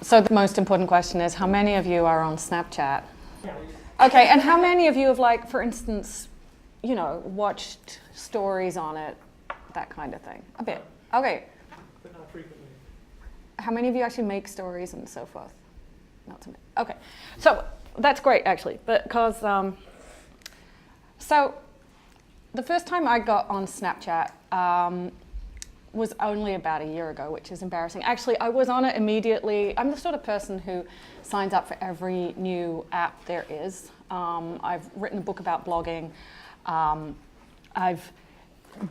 So the most important question is, how many of you are on Snapchat? Okay, and how many of you have, like, for instance, you know, watched stories on it, that kind of thing? A bit. Okay. But not frequently. How many of you actually make stories and so forth? Not so many. Okay. So that's great, actually, because so the first time I got on Snapchat was only about a year ago, which is embarrassing. Actually, I was on it immediately. I'm the sort of person who signs up for every new app there is. I've written a book about blogging. I've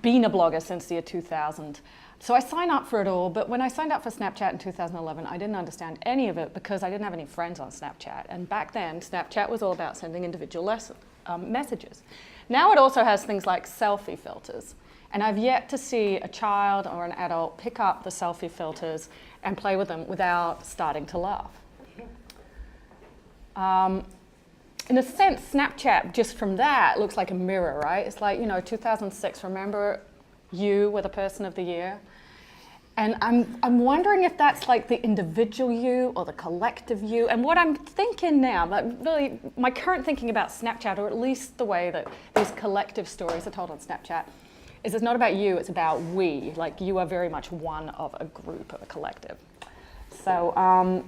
been a blogger since the year 2000. So I sign up for it all, but when I signed up for Snapchat in 2011, I didn't understand any of it because I didn't have any friends on Snapchat. And back then, Snapchat was all about sending individual messages. Now it also has things like selfie filters. And I've yet to see a child or an adult pick up the selfie filters and play with them without starting to laugh. In a sense, Snapchat, just from that, looks like a mirror, right? It's like, you know, 2006, remember you were the person of the year? And I'm wondering if that's like the individual you or the collective you. And what I'm thinking now, but really my current thinking about Snapchat, or at least the way that these collective stories are told on Snapchat, is it's not about you, it's about we. Like, you are very much one of a group, of a collective. So,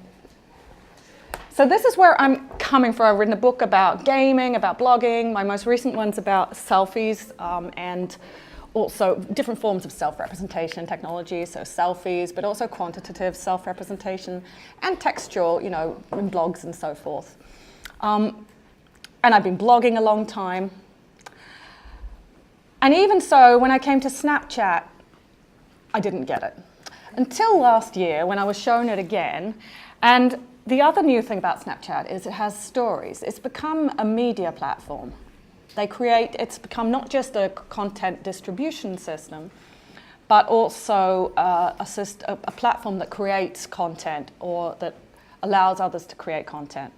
so this is where I'm coming from. I've written a book about gaming, about blogging. My most recent one's about selfies and also different forms of self-representation technology, so selfies, but also quantitative self-representation and textual, you know, in blogs and so forth. And I've been blogging a long time. And even so, when I came to Snapchat, I didn't get it. Until last year, when I was shown it again. And the other new thing about Snapchat is it has stories. It's become a media platform. It's become not just a content distribution system, but also a platform that creates content or that allows others to create content.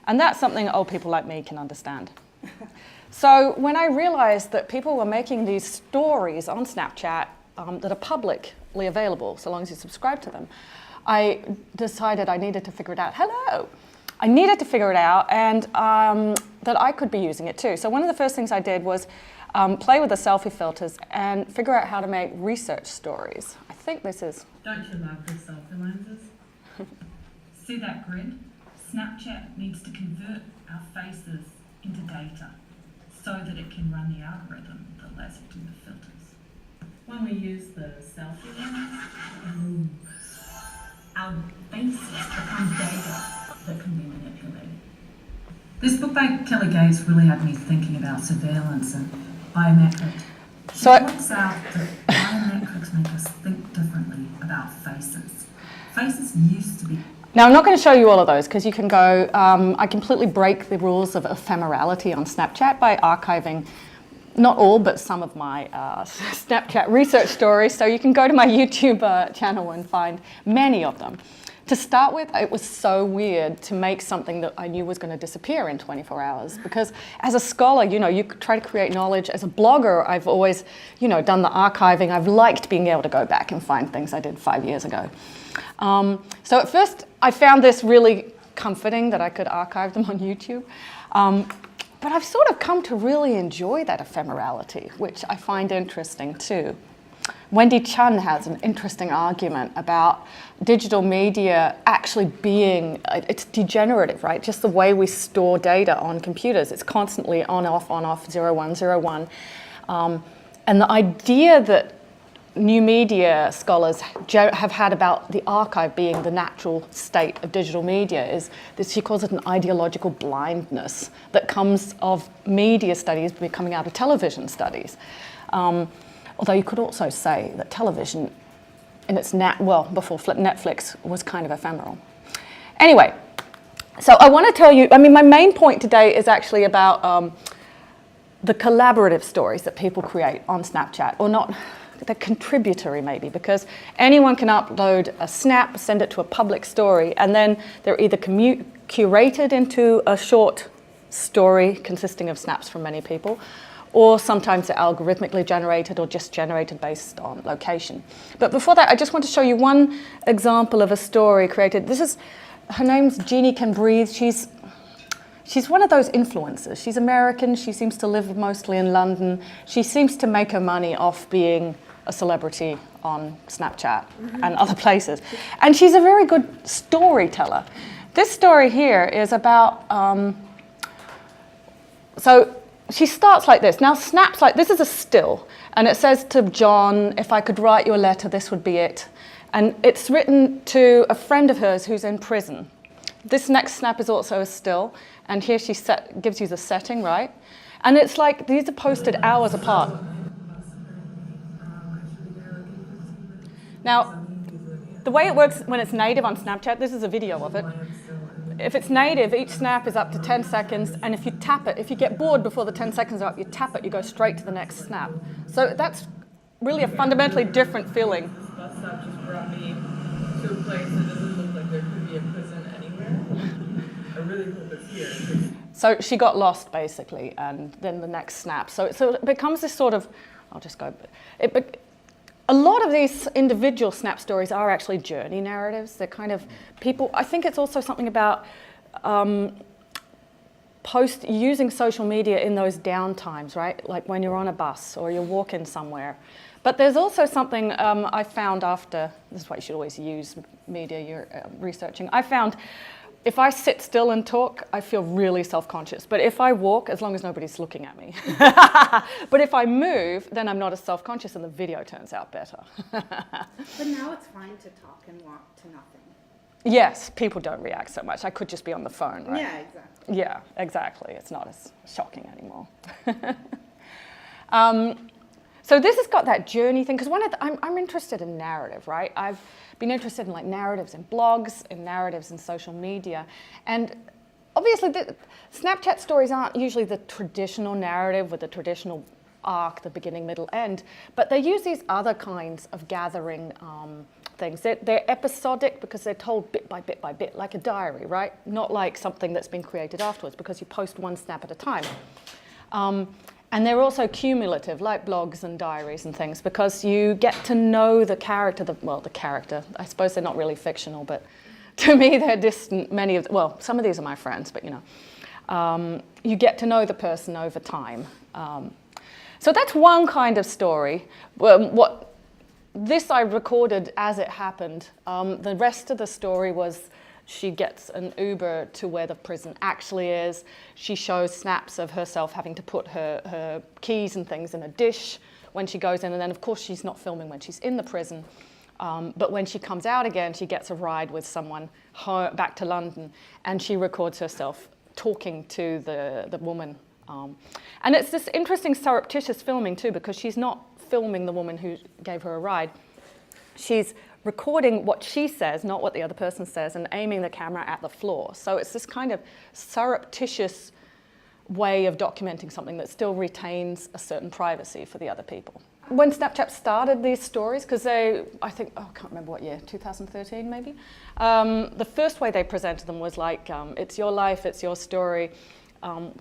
And that's something that old people like me can understand. So when I realized that people were making these stories on Snapchat that are publicly available, so long as you subscribe to them, I decided I needed to figure it out. Hello! I needed to figure it out, and that I could be using it too. So one of the first things I did was play with the selfie filters and figure out how to make research stories. I think this is... Don't you love the selfie lenses? See that grid? Snapchat needs to convert our faces into data so that it can run the algorithm that lets it do the filters. When we use the selfie lens, our faces become data that can be manipulated. This book by Kelly Gates really had me thinking about surveillance and biometrics. She points out that biometrics make us think differently about faces. Faces used to be... Now, I'm not going to show you all of those because you can go... I completely break the rules of ephemerality on Snapchat by archiving not all, but some of my Snapchat research stories. So you can go to my YouTube channel and find many of them. To start with, it was so weird to make something that I knew was going to disappear in 24 hours. Because as a scholar, you know, you try to create knowledge. As a blogger, I've always, you know, done the archiving. I've liked being able to go back and find things I did 5 years ago. So at first, I found this really comforting that I could archive them on YouTube. But I've sort of come to really enjoy that ephemerality, which I find interesting too. Wendy Chun has an interesting argument about digital media actually being, it's degenerative, right? Just the way we store data on computers. It's constantly on, off, 0, 1, 0, 1. And the idea that new media scholars have had about the archive being the natural state of digital media is this, she calls it an ideological blindness that comes of media studies coming out of television studies. Although you could also say that television in its before Netflix was kind of ephemeral. Anyway, so I want to tell you, I mean, my main point today is actually about the collaborative stories that people create on Snapchat, or not, they're contributory maybe, because anyone can upload a snap, send it to a public story, and then they're either curated into a short story consisting of snaps from many people, or sometimes they're algorithmically generated or just generated based on location. But before that, I just want to show you one example of a story created. Her name's Jeannie Can Breathe. She's one of those influencers. She's American. She seems to live mostly in London. She seems to make her money off being a celebrity on Snapchat and other places. And she's a very good storyteller. This story here is about, so she starts like this. Now snaps like, this is a still, and it says to John, if I could write you a letter, this would be it. And it's written to a friend of hers who's in prison. This next snap is also a still, and here she gives you the setting, right? And it's like, these are posted hours apart. Now, the way it works when it's native on Snapchat, this is a video of it. If it's native, each snap is up to 10 seconds, and if you tap it, if you get bored before the 10 seconds are up, you tap it, you go straight to the next snap. So that's really a fundamentally different feeling. This bus stop just brought me to a place that doesn't look like there could be a prison anywhere. I really hope it's here. So she got lost, basically, and then the next snap. So it becomes this sort of, I'll just go, a lot of these individual snap stories are actually journey narratives. They're kind of people, I think it's also something about using social media in those down times, right? Like when you're on a bus or you're walking somewhere. But there's also something I found after, this is why you should always use media you're researching. I found if I sit still and talk, I feel really self-conscious. But if I walk, as long as nobody's looking at me. But if I move, then I'm not as self-conscious and the video turns out better. But now it's fine to talk and walk to nothing. Yes, people don't react so much. I could just be on the phone, right? Yeah, exactly. Yeah, exactly. It's not as shocking anymore. So this has got that journey thing, because I'm interested in narrative, right? I've been interested in like narratives in blogs, in narratives in social media, and obviously the Snapchat stories aren't usually the traditional narrative with the traditional arc, the beginning, middle, end, but they use these other kinds of gathering things. They're episodic because they're told bit by bit by bit, like a diary, right? Not like something that's been created afterwards, because you post one snap at a time. And they're also cumulative, like blogs and diaries and things, because you get to know the character, the character. I suppose they're not really fictional, but to me they're distant. Some of these are my friends, but you get to know the person over time. So that's one kind of story. This I recorded as it happened. The rest of the story was she gets an Uber to where the prison actually is. She shows snaps of herself having to put her keys and things in a dish when she goes in. And then, of course, she's not filming when she's in the prison. But when she comes out again, she gets a ride with someone back to London. And she records herself talking to the woman. And it's this interesting surreptitious filming, too, because she's not filming the woman who gave her a ride. She's recording what she says, not what the other person says, and aiming the camera at the floor. So it's this kind of surreptitious way of documenting something that still retains a certain privacy for the other people. When Snapchat started these stories, because I can't remember what year, 2013 maybe? The first way they presented them was like, it's your life, it's your story.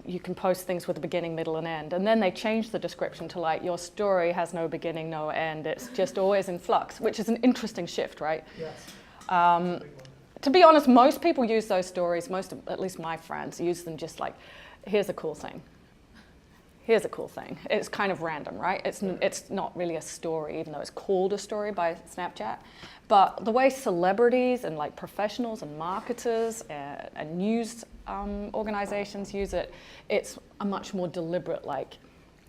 You can post things with a beginning, middle, and end. And then they changed the description to like, your story has no beginning, no end. It's just always in flux, which is an interesting shift, right? Yes. To be honest, most people use those stories, at least my friends, use them just like, here's a cool thing. Here's a cool thing. It's kind of random, right? It's not really a story, even though it's called a story by Snapchat. But the way celebrities and like professionals and marketers and news organizations use it, it's a much more deliberate, like,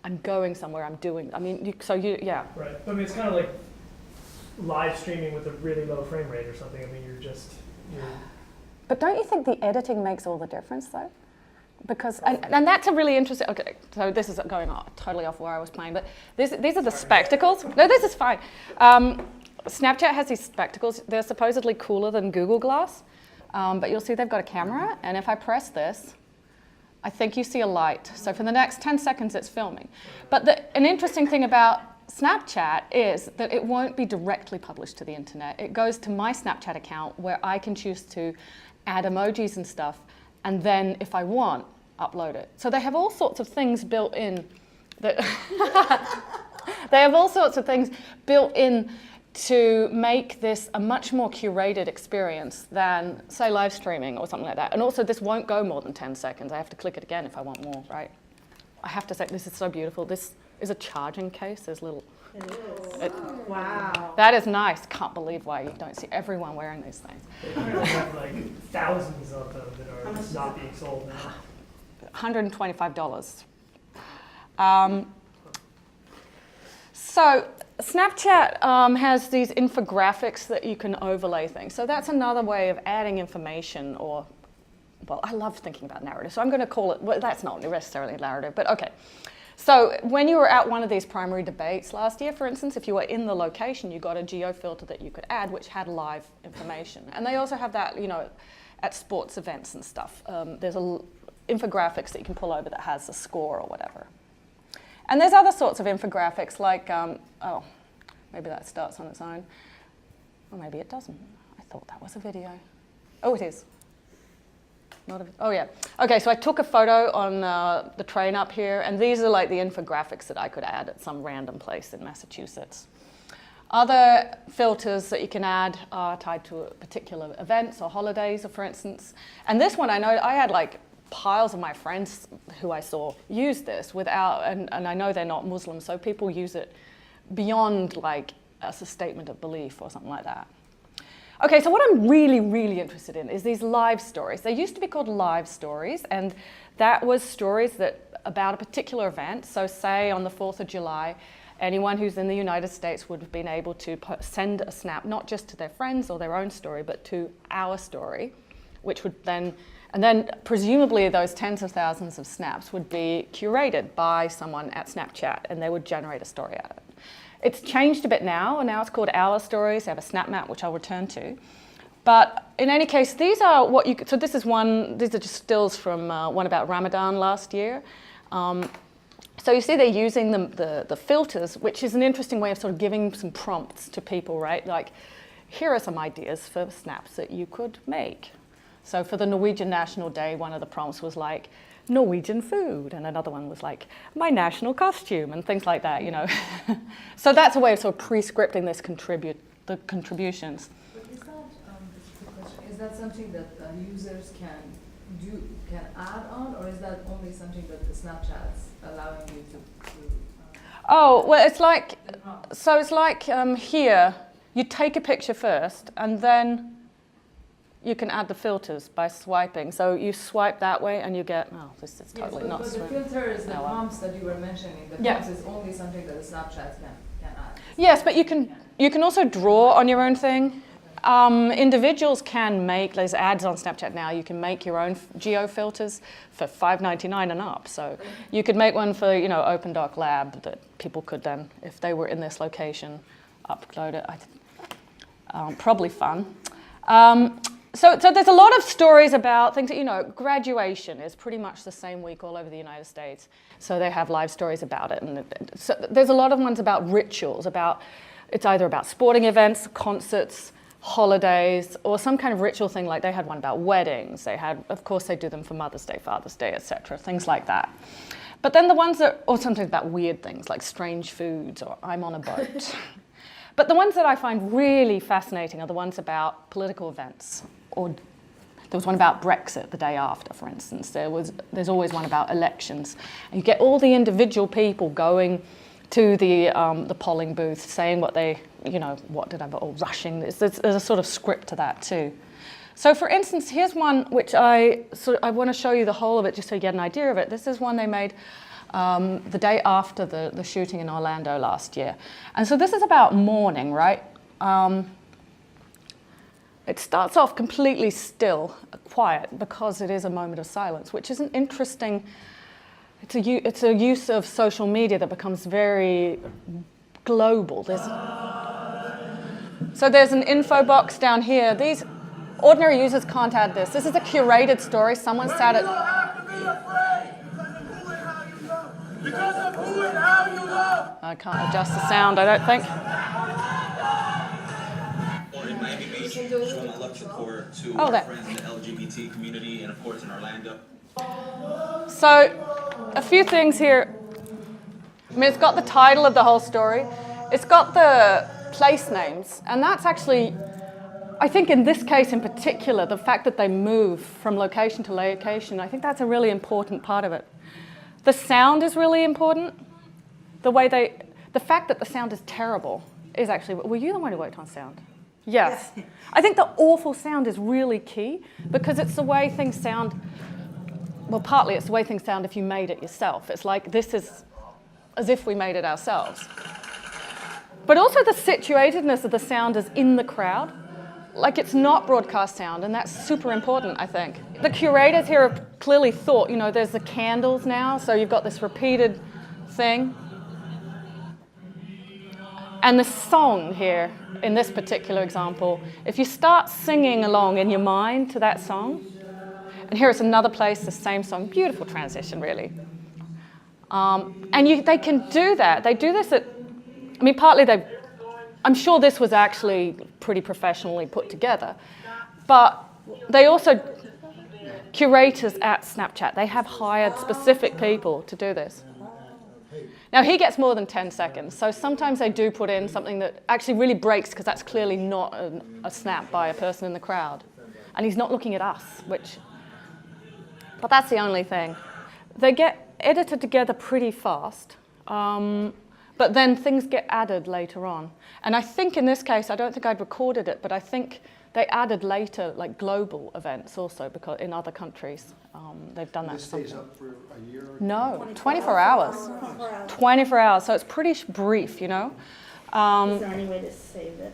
I'm going somewhere, I'm doing, yeah. Right, I mean, it's kind of like live streaming with a really low frame rate or something. I mean, you're But don't you think the editing makes all the difference, though? Because, and that's a really interesting, okay, so this is going totally off where I was playing, but these are the spectacles. No, this is fine. Snapchat has these spectacles. They're supposedly cooler than Google Glass, but you'll see they've got a camera, and if I press this, I think you see a light. So for the next 10 seconds, it's filming. But an interesting thing about Snapchat is that it won't be directly published to the internet. It goes to my Snapchat account where I can choose to add emojis and stuff, and then if I want, upload it. So they have all sorts of things built in They have all sorts of things built in to make this a much more curated experience than, say, live streaming or something like that. And also, this won't go more than 10 seconds. I have to click it again if I want more, right? I have to say, this is so beautiful. This is a charging case. There's little... It is. Wow. That is nice. Can't believe why you don't see everyone wearing these things. They apparently have like thousands of them that are not being sold now. $125. So Snapchat has these infographics that you can overlay things. So that's another way of adding information or, well, I love thinking about narrative. So I'm going to call it, well, that's not necessarily narrative, but okay. So when you were at one of these primary debates last year, for instance, if you were in the location, you got a geo-filter that you could add, which had live information. And they also have that, you know, at sports events and stuff. There's infographics that you can pull over that has a score or whatever. And there's other sorts of infographics like, oh, maybe that starts on its own. Or maybe it doesn't. I thought that was a video. Oh, it is. Oh yeah. Okay, so I took a photo on the train up here, and these are like the infographics that I could add at some random place in Massachusetts. Other filters that you can add are tied to particular events or holidays, for instance. And this one, I know I had like piles of my friends who I saw use this without, and I know they're not Muslim, so people use it beyond like as a statement of belief or something like that. Okay, so what I'm really, really interested in is these live stories. They used to be called live stories, and that was stories that about a particular event. So say on the 4th of July, anyone who's in the United States would have been able to send a snap, not just to their friends or their own story, but to our story, which would then, and then presumably those tens of thousands of snaps would be curated by someone at Snapchat, and they would generate a story out of it. It's changed a bit now, and now it's called Our Stories. They have a snap map, which I'll return to. But in any case, these are what you could, so this is one, these are just stills from one about Ramadan last year. So you see they're using the filters, which is an interesting way of sort of giving some prompts to people, right? Like, here are some ideas for snaps that you could make. So for the Norwegian National Day, one of the prompts was like, Norwegian food, and another one was like my national costume and things like that, you know. So that's a way of sort of pre-scripting this the contributions. But is that, this is a question, is that something that users can add on, or is that only something that the Snapchat's allowing you to Oh, well, it's like, so it's like here, you take a picture first, and then you can add the filters by swiping. So you swipe that way and you get, oh, this is totally not but the swiping. filters, the prompts that you were mentioning, the prompts is only something that the Snapchat can add. Yes, but you can also draw on your own thing. Individuals can make, there's ads on Snapchat now, you can make your own geo filters for $5.99 and up. So you could make one for, you know, Open Doc Lab that people could then, if they were in this location, upload it. Probably fun. So there's a lot of stories about things that, you know, graduation is pretty much the same week all over the United States. So they have live stories about it. And so there's a lot of ones about rituals, it's either about sporting events, concerts, holidays, or some kind of ritual thing. Like they had one about weddings. They had, of course, they do them for Mother's Day, Father's Day, etc., things like that. But then the ones that, or something about weird things like strange foods or I'm on a boat. But the ones that I find really fascinating are the ones about political events. Or there was one about Brexit the day after, for instance. There's always one about elections. And you get all the individual people going to the polling booth, saying what they, you know, what did I vote, or rushing. There's a sort of script to that too. So for instance, here's one which I want to show you the whole of it just so you get an idea of it. This is one they made the day after the shooting in Orlando last year. And so this is about mourning, right? It starts off completely still, quiet, because it is a moment of silence, which is an interesting, it's a use of social media that becomes very global. So there's an info box down here. These ordinary users can't add this. This is a curated story. Someone sat at... I can't adjust the sound, I don't think. Showing my love support to our friends in the LGBT community and of course in Orlando. So, a few things here. I mean, it's got the title of the whole story. It's got the place names, and that's actually, I think in this case in particular, the fact that they move from location to location, I think that's a really important part of it. The sound is really important. The fact that the sound is terrible is actually, were you the one who worked on sound? Yes. I think the awful sound is really key because it's the way things sound, well, partly it's the way things sound if you made it yourself. It's like this is as if we made it ourselves. But also the situatedness of the sound is in the crowd. Like it's not broadcast sound, and that's super important, I think. The curators here have clearly thought, you know, there's the candles now, so you've got this repeated thing. And the song here, in this particular example, if you start singing along in your mind to that song, and here it's another place, the same song, beautiful transition, really. And they can do that. They do this at, I mean, partly I'm sure this was actually pretty professionally put together, but they also, curators at Snapchat, they have hired specific people to do this. Now, he gets more than 10 seconds, so sometimes they do put in something that actually really breaks because that's clearly not a snap by a person in the crowd. And he's not looking at us, but that's the only thing. They get edited together pretty fast, but then things get added later on. And I think in this case, I don't think I'd recorded it, but I think they added later, like global events also, because in other countries, they've done that. This stays up for a year? No, 24 hours. 24 hours, so it's pretty brief, you know. Is there any way to save it?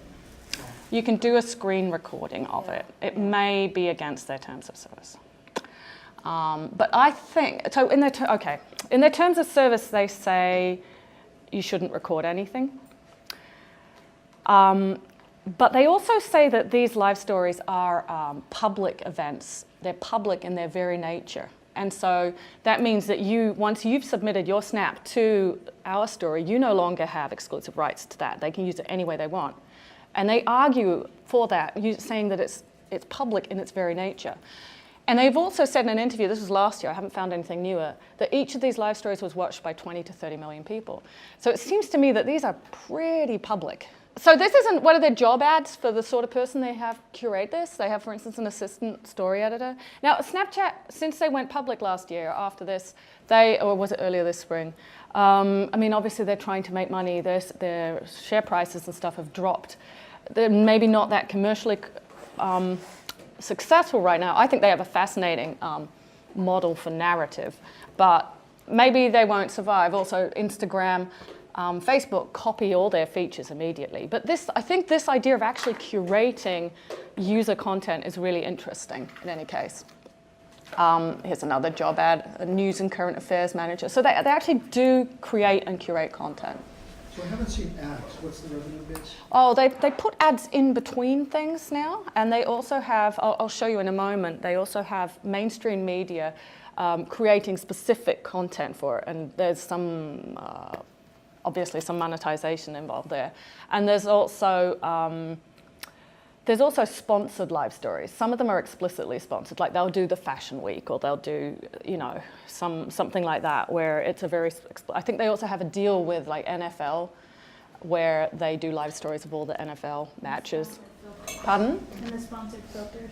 You can do a screen recording of it. It may be against their terms of service. But I think, so in their terms of service, they say you shouldn't record anything. But they also say that these live stories are public events. They're public in their very nature. And so that means that once you've submitted your snap to our story, you no longer have exclusive rights to that. They can use it any way they want. And they argue for that, saying that it's public in its very nature. And they've also said in an interview, this was last year, I haven't found anything newer, that each of these live stories was watched by 20 to 30 million people. So it seems to me that these are pretty public. So this isn't one of their job ads for the sort of person they have curate this. They have, for instance, an assistant story editor. Now, Snapchat, since they went public last year after this, or was it earlier this spring? I mean, obviously they're trying to make money. Their share prices and stuff have dropped. They're maybe not that commercially successful right now. I think they have a fascinating model for narrative, but maybe they won't survive. Also, Instagram, Facebook copy all their features immediately. But I think this idea of actually curating user content is really interesting in any case. Here's another job ad, a news and current affairs manager. So they actually do create and curate content. So I haven't seen ads. What's the revenue base? Oh, they put ads in between things now, and they also have, I'll show you in a moment, they also have mainstream media creating specific content for it, and there's some, obviously some monetization involved there. And there's also sponsored live stories. Some of them are explicitly sponsored, like they'll do the Fashion Week, or they'll do, something like that, where it's I think they also have a deal with like NFL, where they do live stories of all the NFL matches. Pardon? And the sponsored filters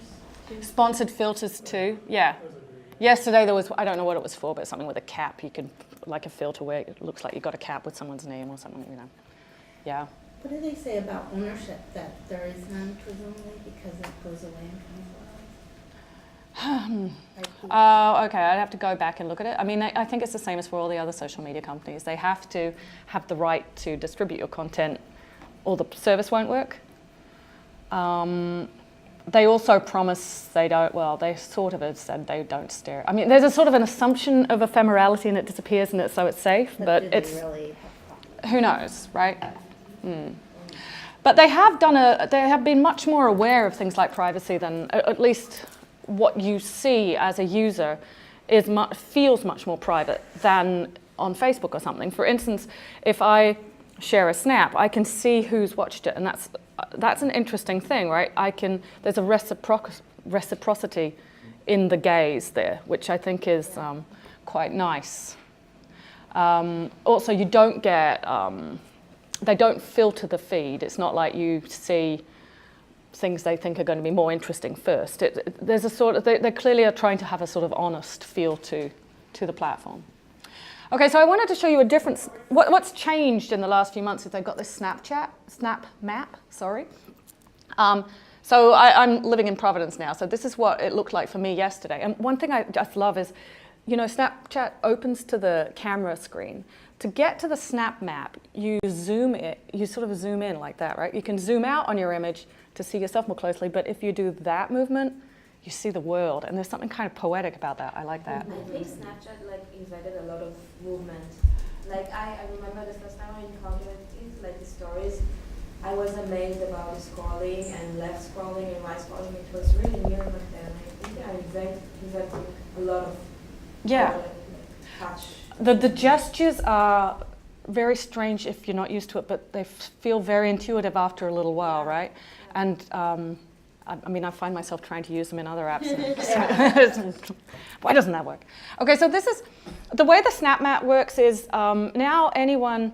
too. Sponsored filters too, yeah. Yesterday there was, I don't know what it was for, but something with a cap. You could, like a filter where it looks like you got a cap with someone's name or something, Yeah. What do they say about ownership, that there is none presumably because it goes away in 24 hours? Okay, I'd have to go back and look at it. I mean, I think it's the same as for all the other social media companies. They have to have the right to distribute your content or the service won't work. They also promise they sort of have said they don't stare. I mean, there's a sort of an assumption of ephemerality and it disappears and so it's safe, but do they it's, really have who knows, right? But they have been much more aware of things like privacy than, at least what you see as a user feels much more private than on Facebook or something. For instance, if I share a snap, I can see who's watched it, and that's an interesting thing, right? There's a reciprocity in the gaze there, which I think is quite nice. Also, you don't get, they don't filter the feed. It's not like you see things they think are going to be more interesting first. There's a sort of, they clearly are trying to have a sort of honest feel to the platform. Okay, so I wanted to show you a difference. What's changed in the last few months is they've got this Snap Map, sorry. So I'm living in Providence now, so this is what it looked like for me yesterday. And one thing I just love is, you know, Snapchat opens to the camera screen. To get to the Snap Map, you sort of zoom in like that, right? You can zoom out on your image to see yourself more closely, but if you do that movement, you see the world, and there's something kind of poetic about that. I like that. I think Snapchat like invited a lot of movement. Like I remember the first time I encountered it, like the stories, I was amazed about the scrolling and left scrolling and right scrolling. It was really new back then. I think I invented a lot of touch. The gestures are very strange if you're not used to it, but they feel very intuitive after a little while, right? And I mean, I find myself trying to use them in other apps. Why doesn't that work? Okay, so this is, the way the Snap Map works is now anyone,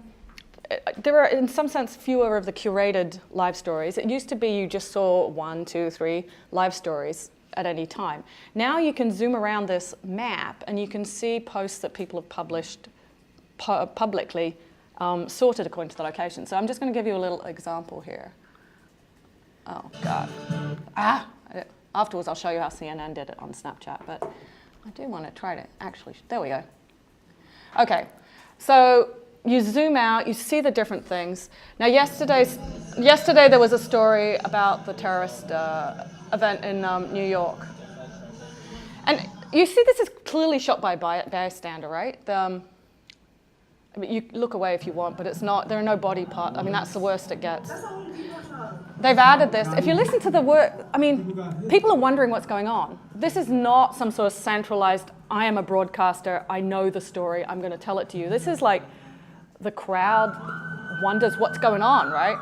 there are in some sense fewer of the curated live stories. It used to be you just saw 1, 2, 3 live stories at any time. Now you can zoom around this map and you can see posts that people have published publicly, sorted according to the location. So I'm just going to give you a little example here. Oh, God. Afterwards, I'll show you how CNN did it on Snapchat, but I do want to try to actually, there we go. Okay, so you zoom out, you see the different things. Now, yesterday there was a story about the terrorist event in New York. And you see this is clearly shot by a bystander, right? I mean, you look away if you want, but it's not, there are no body parts. I mean, that's the worst it gets. They've added this. If you listen to the word, I mean, people are wondering what's going on. This is not some sort of centralized, I am a broadcaster, I know the story, I'm going to tell it to you. This is like the crowd wonders what's going on, right?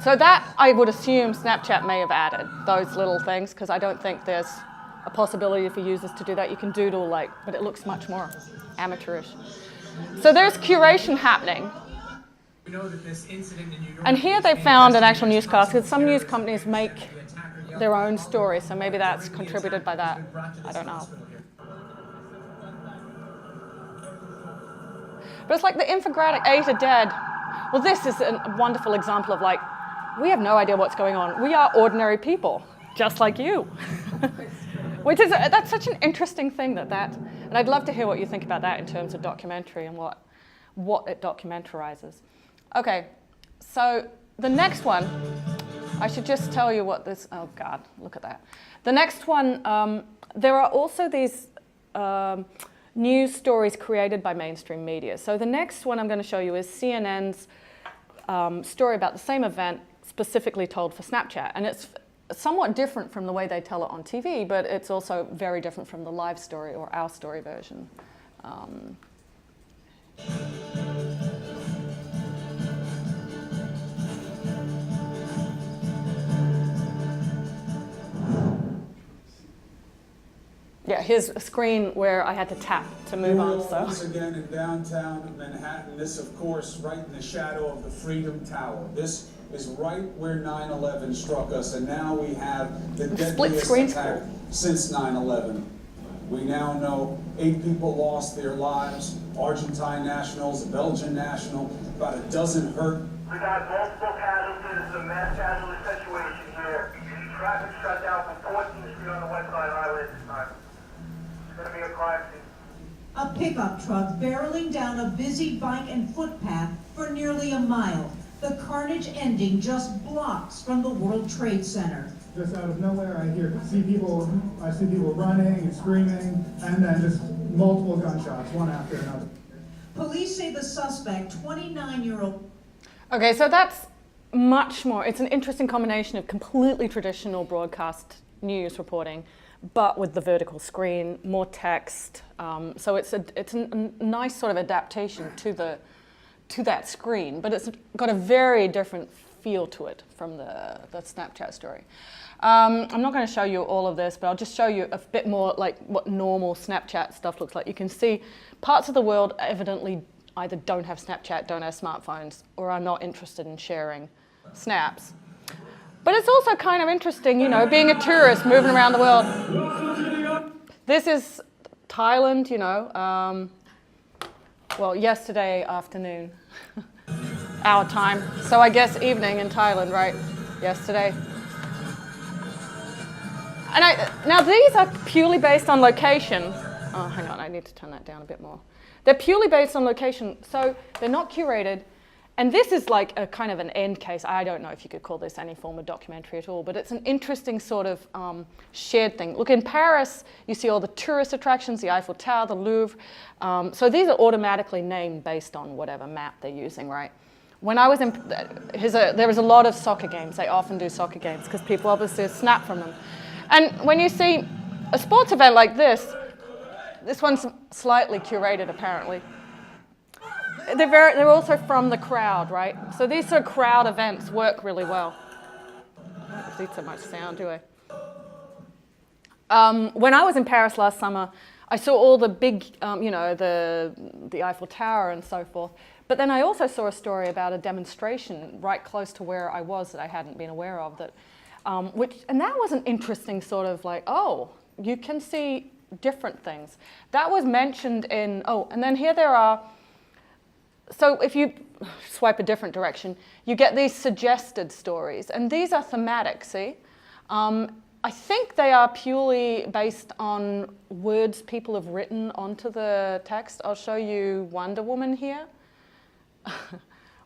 So that, I would assume Snapchat may have added those little things, because I don't think there's a possibility for users to do that. You can doodle like, but it looks much more amateurish. So there's curation happening. We know that this incident in New York, and here they found an actual newscast, because some news companies make their own stories, so maybe that's contributed by that. I don't know. But it's like the infographic, 8 are dead. Well, this is a wonderful example of like, we have no idea what's going on. We are ordinary people, just like you. Which is, that's such an interesting thing and I'd love to hear what you think about that in terms of documentary and what it documentarizes. Okay, so the next one, I should just tell you what this, oh God, look at that. The next one, there are also these news stories created by mainstream media. So the next one I'm going to show you is CNN's story about the same event specifically told for Snapchat. And it's somewhat different from the way they tell it on TV, but it's also very different from the live story or our story version. Yeah, here's a screen where I had to tap to move on. So. Once again in downtown Manhattan, this of course right in the shadow of the Freedom Tower. This is right where 9/11 struck us, and now we have the deadliest attack since 9/11. We now know 8 people lost their lives, Argentine nationals, a Belgian national, about a dozen hurt. We got multiple casualties. It's a mass casualty situation here. Traffic shut down from 14th Street on the West Side Highway at this time. It's going to be a crime scene. A pickup truck barreling down a busy bike and footpath for nearly a mile. The carnage ending just blocks from the World Trade Center. Just out of nowhere, I see people running and screaming, and then just multiple gunshots, one after another. Police say the suspect, 29-year-old. Okay, so that's much more, it's an interesting combination of completely traditional broadcast news reporting, but with the vertical screen, more text. So it's a nice sort of adaptation to that screen, but it's got a very different feel to it from the Snapchat story. I'm not going to show you all of this, but I'll just show you a bit more like what normal Snapchat stuff looks like. You can see parts of the world evidently either don't have Snapchat, don't have smartphones, or are not interested in sharing snaps. But it's also kind of interesting, you know, being a tourist moving around the world. This is Thailand, you know, well, yesterday afternoon, our time. So I guess evening in Thailand, right? Yesterday. And now these are purely based on location. Oh, hang on, I need to turn that down a bit more. They're purely based on location, so they're not curated. And this is like a kind of an end case. I don't know if you could call this any form of documentary at all, but it's an interesting sort of shared thing. Look, in Paris, you see all the tourist attractions, the Eiffel Tower, the Louvre. So these are automatically named based on whatever map they're using, right? When I was in, there was a lot of soccer games. They often do soccer games because people obviously snap from them. And when you see a sports event like this one's slightly curated apparently. They're also from the crowd, right? So these sort of crowd events work really well. I don't need so much sound, do I? When I was in Paris last summer, I saw all the big, you know, the Eiffel Tower and so forth. But then I also saw a story about a demonstration right close to where I was that I hadn't been aware of. And that was an interesting sort of like, oh, you can see different things. That was mentioned in, oh, and then here there are, so if you swipe a different direction, you get these suggested stories. And these are thematic, see? I think they are purely based on words people have written onto the text. I'll show you Wonder Woman here,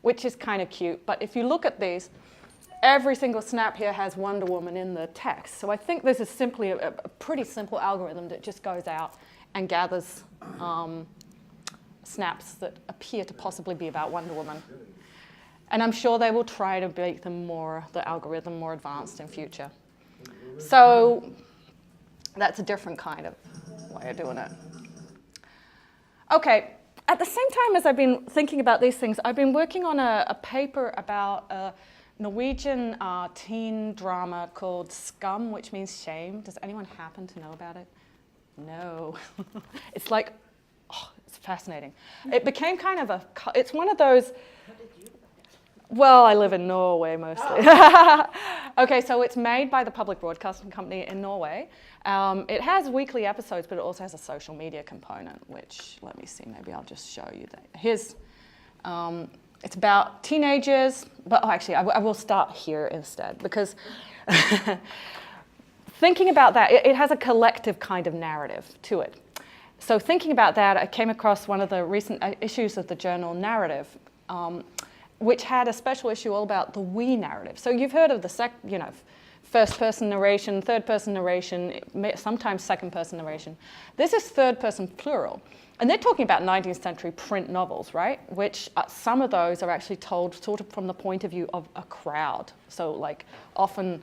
which is kind of cute. But if you look at these, every single snap here has Wonder Woman in the text. So I think this is simply a pretty simple algorithm that just goes out and gathers snaps that appear to possibly be about Wonder Woman. And I'm sure they will try to make them the algorithm more advanced in future. So that's a different kind of way of doing it. Okay, at the same time as I've been thinking about these things, I've been working on a paper about a Norwegian teen drama called Scum, which means shame. Does anyone happen to know about it? No. It's like, oh, it's fascinating. It became kind of it's one of those, well, I live in Norway mostly. Oh. Okay, so it's made by the public broadcasting company in Norway. It has weekly episodes, but it also has a social media component, which, let me see, maybe I'll just show you that. Here's, it's about teenagers, but actually, I will start here instead, because thinking about that, it has a collective kind of narrative to it. So thinking about that, I came across one of the recent issues of the journal Narrative, which had a special issue all about the we narrative. So you've heard of the first-person narration, third-person narration, sometimes second-person narration. This is third-person plural. And they're talking about 19th century print novels, right? Which some of those are actually told sort of from the point of view of a crowd. So like often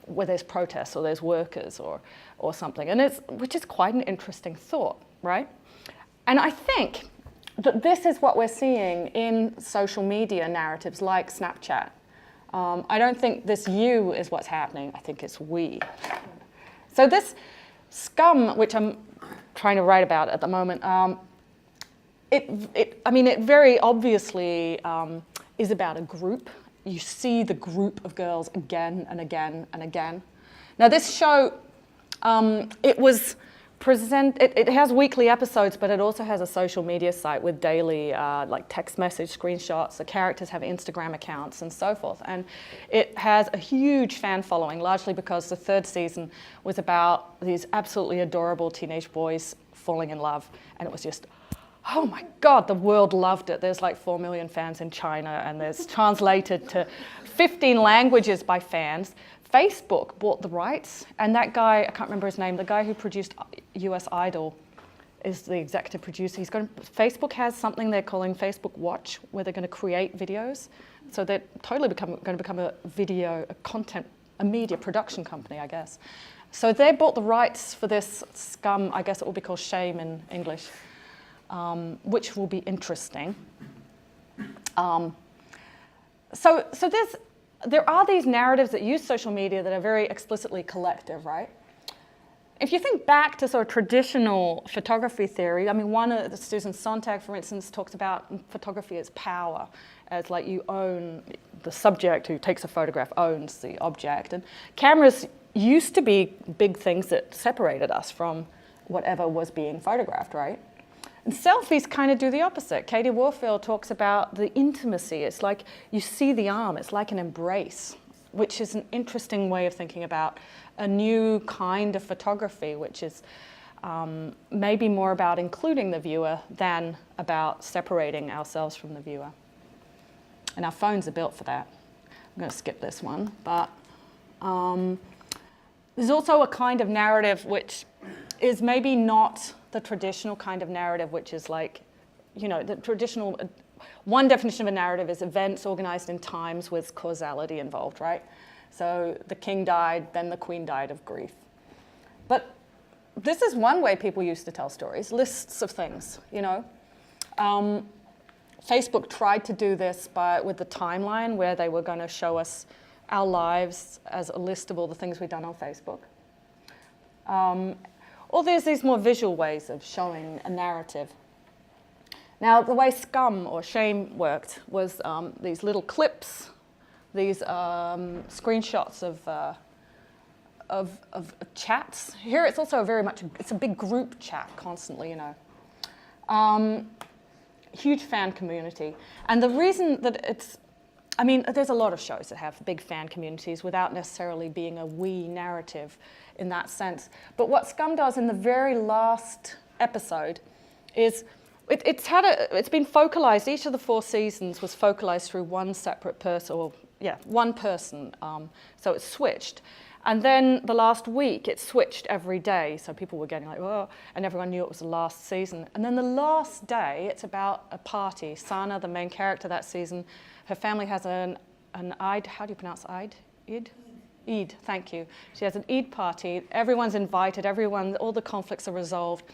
where there's protests or there's workers or something. And which is quite an interesting thought, right? And I think that this is what we're seeing in social media narratives like Snapchat. I don't think this you is what's happening. I think it's we. So this Scum, which I'm trying to write about at the moment, it very obviously is about a group. You see the group of girls again and again and again. Now this show, it has weekly episodes, but it also has a social media site with daily like text message screenshots. The characters have Instagram accounts and so forth. And it has a huge fan following, largely because the third season was about these absolutely adorable teenage boys falling in love. And it was just, oh my God, the world loved it. There's like 4 million fans in China, and there's translated to 15 languages by fans. Facebook bought the rights, and that guy, I can't remember his name, the guy who produced US Idol is the executive producer. Facebook has something they're calling Facebook Watch, where they're going to create videos. So they're totally going to become a media production company, I guess. So they bought the rights for this Scum, I guess it will be called Shame in English, which will be interesting. So there's there are these narratives that use social media that are very explicitly collective, right? If you think back to sort of traditional photography theory, I mean, Susan Sontag, for instance, talks about photography as power, as like you own, the subject who takes a photograph owns the object. And cameras used to be big things that separated us from whatever was being photographed, right? And selfies kind of do the opposite. Katie Warfield talks about the intimacy. It's like you see the arm, it's like an embrace, which is an interesting way of thinking about a new kind of photography, which is maybe more about including the viewer than about separating ourselves from the viewer. And our phones are built for that. I'm going to skip this one, but there's also a kind of narrative which is maybe not the traditional kind of narrative, which is like, you know, the traditional, one definition of a narrative is events organized in times with causality involved, right? So the king died, then the queen died of grief. But this is one way people used to tell stories, lists of things, you know. Facebook tried to do this with the timeline where they were going to show us our lives as a list of all the things we'd done on Facebook. Or there's these more visual ways of showing a narrative. Now, the way Scum or Shame worked was these little clips, these screenshots of chats. Here it's also it's a big group chat constantly, you know. Huge fan community. And the reason that I mean, there's a lot of shows that have big fan communities without necessarily being a we narrative in that sense. But what Scum does in the very last episode is it's been focalized. Each of the 4 seasons was focalized through one separate person, one person. So it's switched. And then the last week, it switched every day. So people were getting like, oh, and everyone knew it was the last season. And then the last day, it's about a party. Sana, the main character that season, her family has an Eid, how do you pronounce Eid? Eid? Eid, thank you. She has an Eid party. Everyone's invited, all the conflicts are resolved.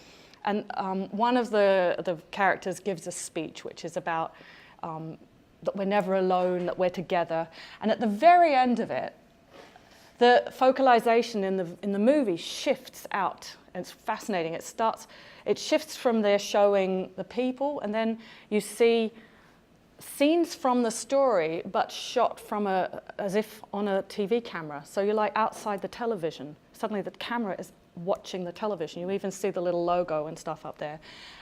And one of the characters gives a speech, which is about that we're never alone, that we're together. And at the very end of it, the focalization in the movie shifts out. And it's fascinating. It shifts from there showing the people, and then you see scenes from the story, but shot from as if on a TV camera. So you're like outside the television. Suddenly the camera is watching the television. You even see the little logo and stuff up there.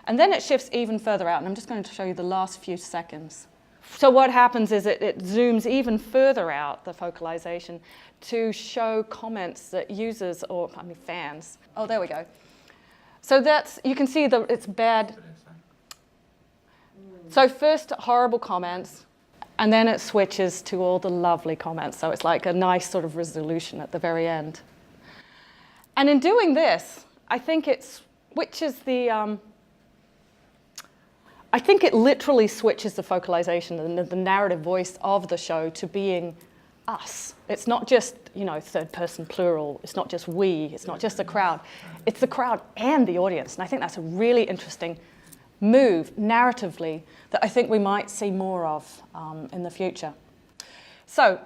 And then it shifts even further out, and I'm just going to show you the last few seconds. So what happens is it zooms even further out, the focalization, to show comments that users, fans. Oh, there we go. So you can see it's bad. So first, horrible comments, and then it switches to all the lovely comments. So it's like a nice sort of resolution at the very end. And in doing this, I think it switches I think it literally switches the focalization and the narrative voice of the show to being us. It's not just, third person plural. It's not just we. It's not just the crowd. It's the crowd and the audience. And I think that's a really interesting move narratively that I think we might see more of in the future. So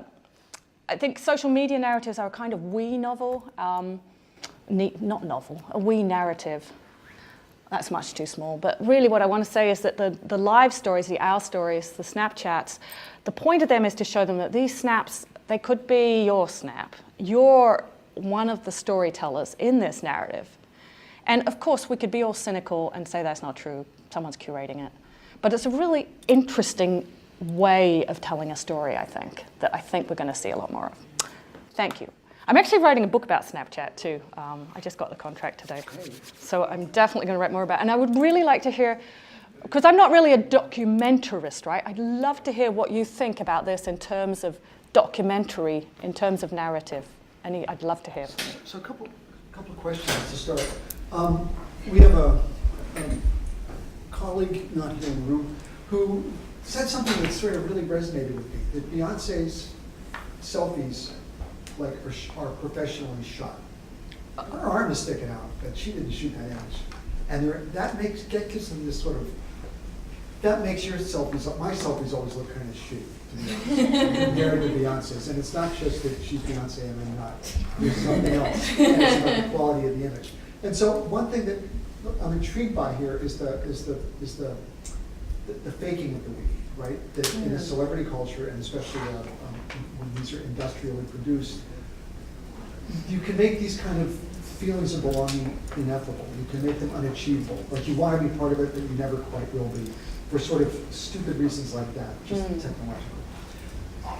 I think social media narratives are a kind of we novel, not novel, a we narrative. That's much too small. But really what I want to say is that the live stories, the our stories, the Snapchats, the point of them is to show them that these snaps, they could be your snap. You're one of the storytellers in this narrative. And of course, we could be all cynical and say that's not true. Someone's curating it. But it's a really interesting way of telling a story, I think, that I think we're going to see a lot more of. Thank you. I'm actually writing a book about Snapchat too. I just got the contract today. So I'm definitely going to write more about it. And I would really like to hear, because I'm not really a documentarist, right? I'd love to hear what you think about this in terms of documentary, in terms of narrative. I'd love to hear. So a couple of questions to start. We have a colleague, not here in the room, who said something that sort of really resonated with me, that Beyonce's selfies are professionally shot. Her arm is sticking out, but she didn't shoot that image. And that gives them this sort of that makes your selfies, my selfies always look kind of shitty, to be honest, compared to Beyonce's. And it's not just that she's Beyonce and I'm not. There's something else. It's about the quality of the image. And so one thing that I'm intrigued by here is the faking of the weed, right? That in a celebrity culture, and especially when these are industrially produced, you can make these kind of feelings of belonging ineffable. You can make them unachievable. Like you want to be part of it, but you never quite will be, for sort of stupid reasons like that, just technological.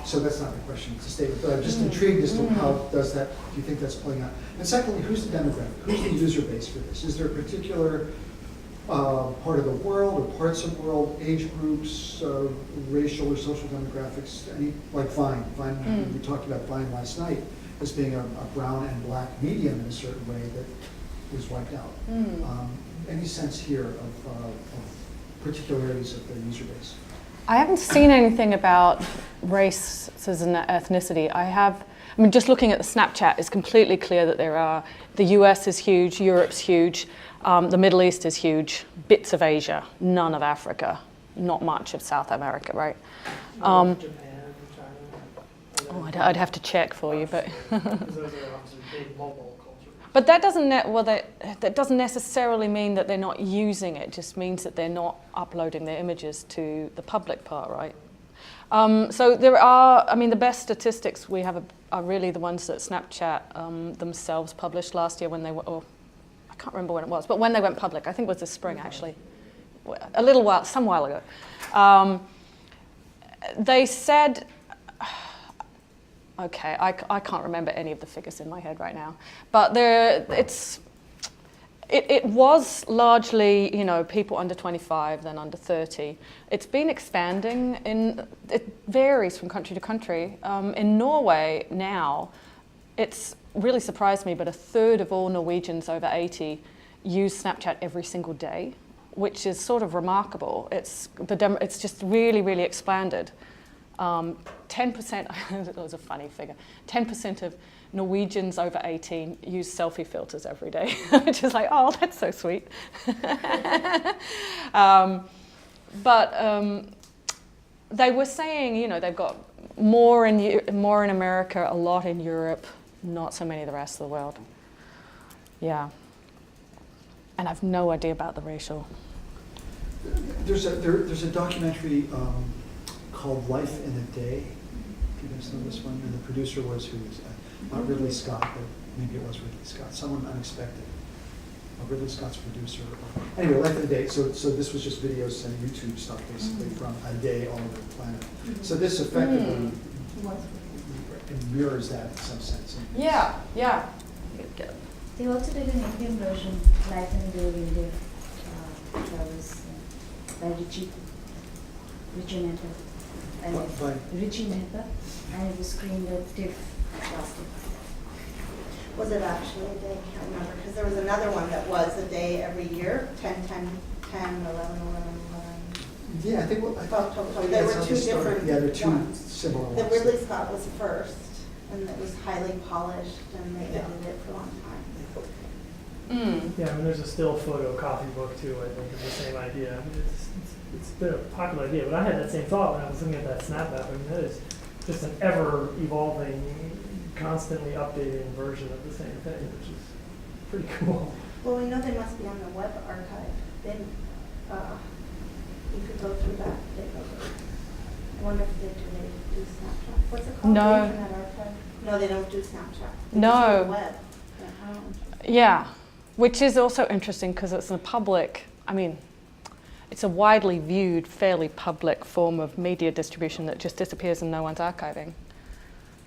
So that's not the question, it's a statement. But I'm just intrigued as to how does that, do you think that's playing out? And secondly, who's the demographic? Who's the user base for this? Is there a particular part of the world or parts of the world, age groups, racial or social demographics, any, like Vine. We talked about Vine last night as being a brown and black medium in a certain way that was wiped out. Any sense here of particularities of the user base? I haven't seen anything about race as an ethnicity. I mean, just looking at the Snapchat, it's completely clear that the US is huge, Europe's huge, the Middle East is huge, bits of Asia, none of Africa, not much of South America, right? Japan, China. I'd have to check for you, but. Those are obviously big mobile culture. But that doesn't that doesn't necessarily mean that they're not using it. It just means that they're not uploading their images to the public part, right? So there are, I mean, the best statistics we have are really the ones that Snapchat themselves published last year when they were, or I can't remember when it was, but when they went public, I think it was this spring actually, some while ago. They said, okay, I can't remember any of the figures in my head right now, but it was largely, you know, people under 25, then under 30. It's been expanding, it varies from country to country. In Norway now, it's really surprised me, but 1/3 of all Norwegians over 80 use Snapchat every single day, which is sort of remarkable. It's just really, really expanded. 10%, that was a funny figure, 10% of Norwegians over 18 use selfie filters every day, which is like, oh, that's so sweet. But they were saying, you know, they've got more in America, a lot in Europe, not so many of the rest of the world. Yeah. And I've no idea about the racial. There's a documentary called Life in a Day. Do you guys know this one? And the producer was not Ridley Scott, but maybe it was Ridley Scott, someone unexpected. Ridley Scott's producer. Anyway, Life in a Day. So this was just videos and YouTube stuff basically from a day all over the planet. So this effectively mirrors that in some sense. Yeah. They also did an Indian version, Life in a Day of India, that was by Richie Mehta. Richie Mehta, and it was screened at TIFF last year. Was it actually a day? I can't remember, because there was another one that was a day every year, 10, 10, 10, 11, 11, 11. Yeah, I think there were two different there are two ones. similar ones. The Ridley Scott was first, and it was highly polished, and they edited it for a long time. Yeah, I mean, there's a still photo copybook too, I think, of the same idea. I mean, it's been a popular idea, but I had that same thought when I was looking at that Snap app. I mean, that is just an ever-evolving, constantly updating version of the same thing, which is pretty cool. Well, we know they must be on the web archive. Then you could go through that. I wonder if they do Snapchat. What's it called? No. The Internet Archive? No, they don't do Snapchat. They No. just do the web. Yeah, which is also interesting because it's a public, I mean, it's a widely viewed, fairly public form of media distribution that just disappears and no one's archiving.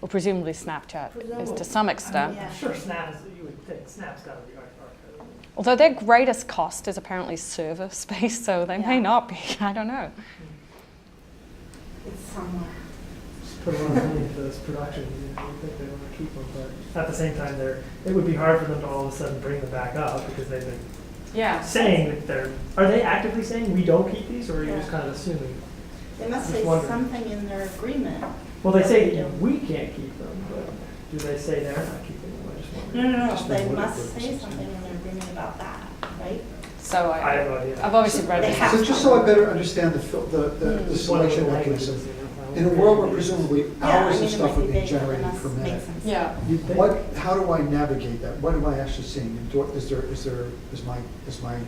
Well, presumably Snapchat is to some extent. I'm sure Snap is, you would think Snap's got to be archived. Although their greatest cost is apparently server space, so they may not be, I don't know. It's somewhere. Just put a lot of money into this production, you think they want to keep them, but at the same time, it would be hard for them to all of a sudden bring them back up because they've been saying that are they actively saying we don't keep these, or are you just kind of assuming? They must say something in their agreement. Well, they say we can't keep them, but do they say they're not keeping them? I just wonder. No. They must say something in their agreement about that, right? So I have no idea. I've obviously read it. So just so I better understand the selection mechanism, in a world where presumably hours of stuff are being generated per minute, how do I navigate that? What am I actually seeing? Is my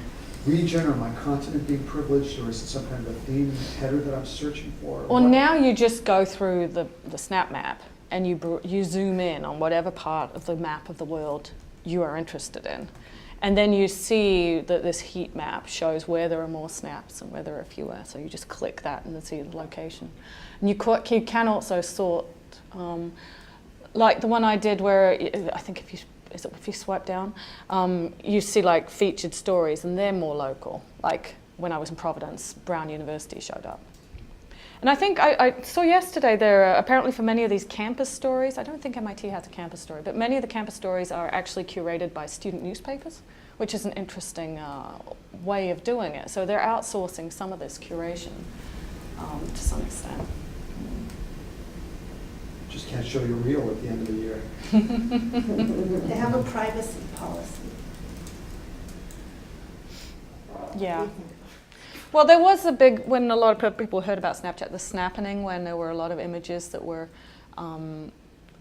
region or my continent being privileged, or is it some kind of a theme header that I'm searching for? Well, now you just go through the snap map and you zoom in on whatever part of the map of the world you are interested in. And then you see that this heat map shows where there are more snaps and where there are fewer. So you just click that and then see the location. And you can also sort, like the one I did where I think if you swipe down, you see like featured stories, and they're more local. Like when I was in Providence, Brown University showed up. And I think I saw yesterday there are apparently for many of these campus stories, I don't think MIT has a campus story, but many of the campus stories are actually curated by student newspapers, which is an interesting way of doing it. So they're outsourcing some of this curation to some extent. Just can't show you real at the end of the year. They have a privacy policy. Yeah. Well, there was a big, when a lot of people heard about Snapchat, the snappening, when there were a lot of images that were,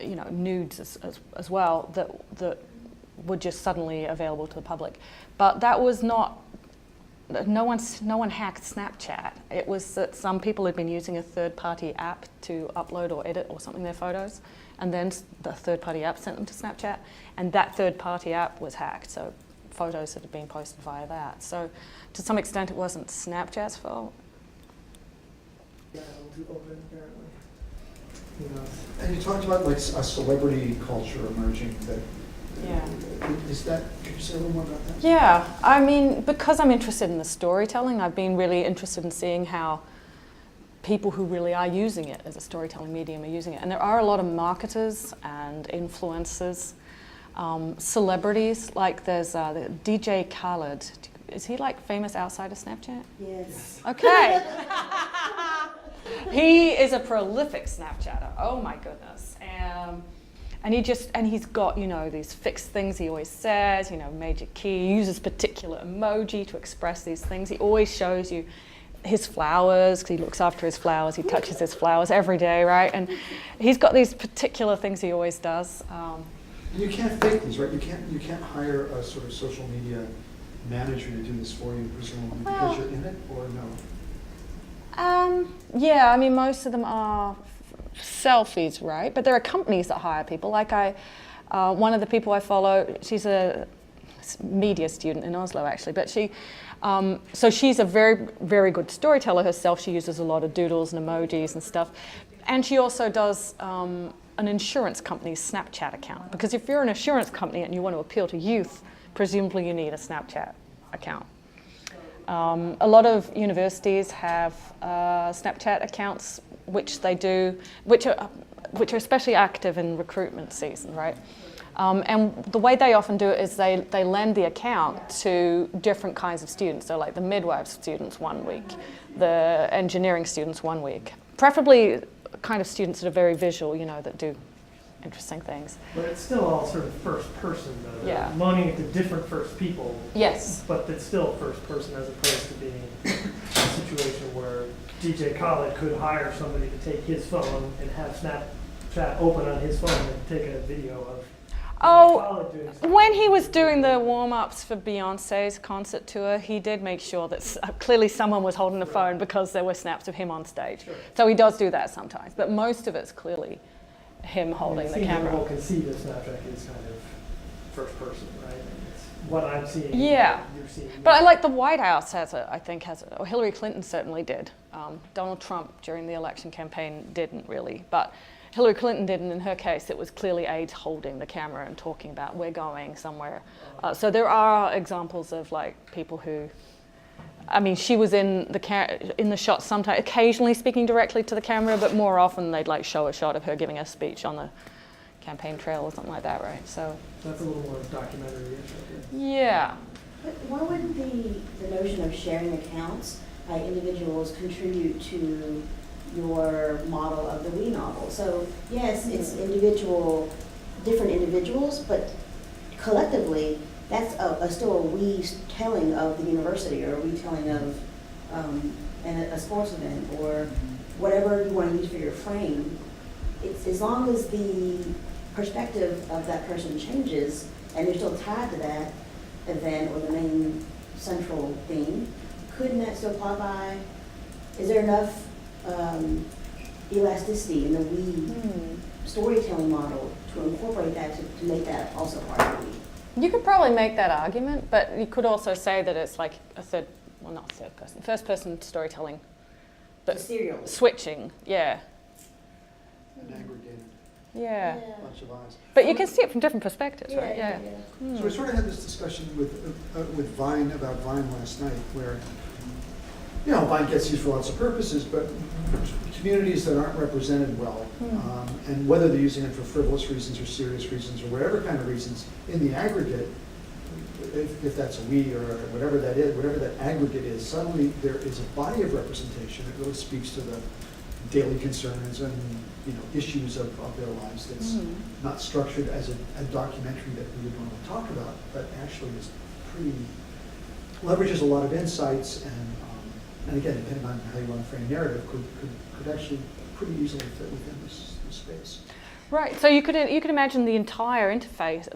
nudes as well, that were just suddenly available to the public. But that was not, no one hacked Snapchat. It was that some people had been using a third-party app to upload or edit or something their photos, and then the third-party app sent them to Snapchat, and that third-party app was hacked. So photos that had been posted via that. So to some extent, it wasn't Snapchat's fault. Yeah, a little too open, apparently. Who knows? And you talked about like a celebrity culture emerging. Could you say a little more about that? Yeah, I mean, because I'm interested in the storytelling, I've been really interested in seeing how people who really are using it as a storytelling medium are using it. And there are a lot of marketers and influencers, celebrities, like there's the DJ Khaled. Is he like famous outside of Snapchat? Yes. Okay. He is a prolific Snapchatter. Oh my goodness. And he's got, these fixed things he always says, major key, he uses particular emoji to express these things. He always shows you his flowers, because he looks after his flowers, he touches his flowers every day, right? And he's got these particular things he always does. You can't fake these, right? You can't hire a sort of social media manager to do this for you, presumably, because you're in it, or no? Yeah, I mean, most of them are selfies, right? But there are companies that hire people. Like one of the people I follow, she's a media student in Oslo, actually, but so she's a very, very good storyteller herself. She uses a lot of doodles and emojis and stuff. And she also does an insurance company's Snapchat account. Because if you're an insurance company and you want to appeal to youth, presumably you need a Snapchat account. A lot of universities have Snapchat accounts, which are especially active in recruitment season, right? And the way they often do it is they lend the account to different kinds of students. So like the midwife students 1 week, the engineering students 1 week. Preferably kind of students that are very visual, that do interesting things. But it's still all sort of first person, though. Yeah. They're loaning it to different first people. Yes. But it's still first person as opposed to being a situation where DJ Khaled could hire somebody to take his phone and have Snapchat open on his phone and take a video of Khaled doing something. When he was doing the warm-ups for Beyonce's concert tour, he did make sure that clearly someone was holding the phone because there were snaps of him on stage. Sure. So he does do that sometimes, but most of it's clearly him holding the camera. People can see that Snapchat is kind of first person, right? It's what I'm seeing. Yeah. You're seeing. But I like the White House or Hillary Clinton certainly did. Donald Trump during the election campaign didn't really, but Hillary Clinton did, and in her case it was clearly aides holding the camera and talking about we're going somewhere. So there are examples of like people who, I mean, she was in the shot sometimes, occasionally speaking directly to the camera, but more often they'd like show a shot of her giving a speech on the campaign trail or something like that, right? So that's a little more documentary-ish, I guess. Yeah. But why wouldn't the notion of sharing accounts by individuals contribute to your model of the we novel? So yes, it's different individuals, but collectively that's still a retelling of the university, or a retelling of a sports event, or whatever you want to use for your frame. It's as long as the perspective of that person changes and you're still tied to that event or the main central theme, couldn't that still apply? Is there enough elasticity in the storytelling model to incorporate that, to make that also part of the You could probably make that argument, but you could also say that it's like first person storytelling. But serial. Switching, yeah. An aggregated bunch of eyes. But you can see it from different perspectives, right? Yeah. So we sort of had this discussion with Vine, about Vine last night, where, you know, Vine gets used for lots of purposes, but communities that aren't represented well, and whether they're using it for frivolous reasons or serious reasons or whatever kind of reasons, in the aggregate, if that's a we or whatever that is, whatever that aggregate is, suddenly there is a body of representation that really speaks to the daily concerns and, you know, issues of their lives that's not structured as a documentary that we would normally talk about, but actually is pretty, leverages a lot of insights and again, depending on how you want to frame narrative, could actually pretty easily fit within this space. Right. So you could imagine the entire interface,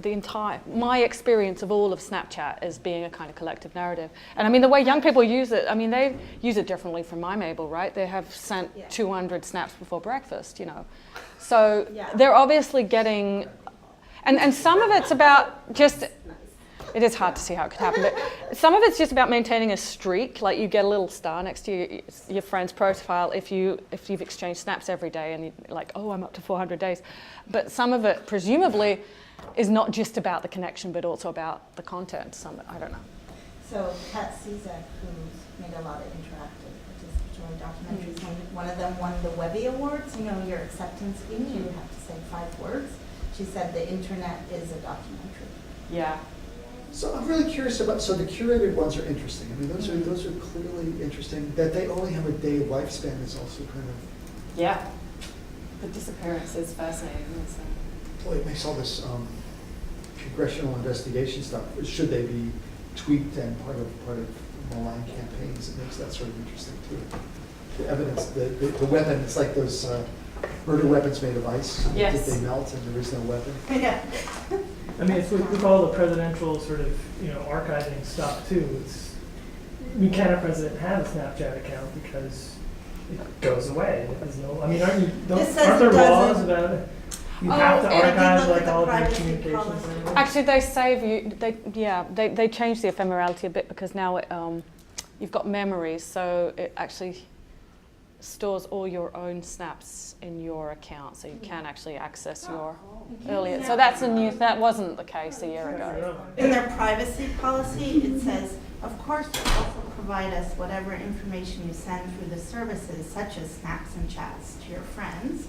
my experience of all of Snapchat as being a kind of collective narrative. And I mean, the way young people use it, I mean, they use it differently from my Mabel, right? They have sent 200 snaps before breakfast, you know. So they're obviously getting, and some of it's about just. It is hard to see how it could happen, but some of it's just about maintaining a streak. Like you get a little star next to your friend's profile if you've exchanged snaps every day, and you're like, oh, I'm up to 400 days. But some of it, presumably, is not just about the connection, but also about the content. I don't know. So Pat Cizek, who's made a lot of interactive participatory documentaries, one of them won the Webby Awards. You know, your acceptance speech, you have to say 5 words. She said the internet is a documentary. Yeah. So I'm really curious about, so the curated ones are interesting. I mean, those are clearly interesting. That they only have a day of lifespan is also kind of... Yeah. The disappearance is fascinating. Well, it makes all this congressional investigation stuff. Should they be tweaked and part of malign campaigns? It makes that sort of interesting too. The evidence, the weapon, it's like those murder weapons made of ice. Yes. Did they melt and there is no weapon? Yeah. I mean, it's with all the presidential sort of, you know, archiving stuff too. Can a president have a Snapchat account because it goes away? There's no, I mean, aren't there laws about it? You have to archive like all of your communications. Actually, they save you. They change the ephemerality a bit because now you've got memories, so it actually stores all your own snaps in your account, so you can actually access your earlier. So that's that wasn't the case a year ago. In their privacy policy, it says, of course, also provide us whatever information you send through the services, such as snaps and chats, to your friends.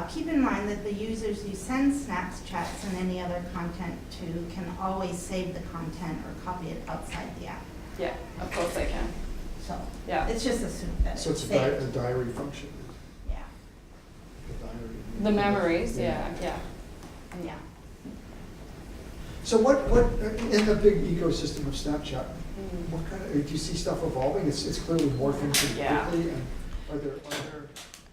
Keep in mind that the users you send snaps, chats, and any other content to can always save the content or copy it outside the app. Yeah, of course they can. So yeah, it's just assumed that so it's a diary function. Yeah. A diary. The memories, yeah. So what in the big ecosystem of Snapchat? What kind of, do you see stuff evolving? It's clearly morphing pretty quickly. And are there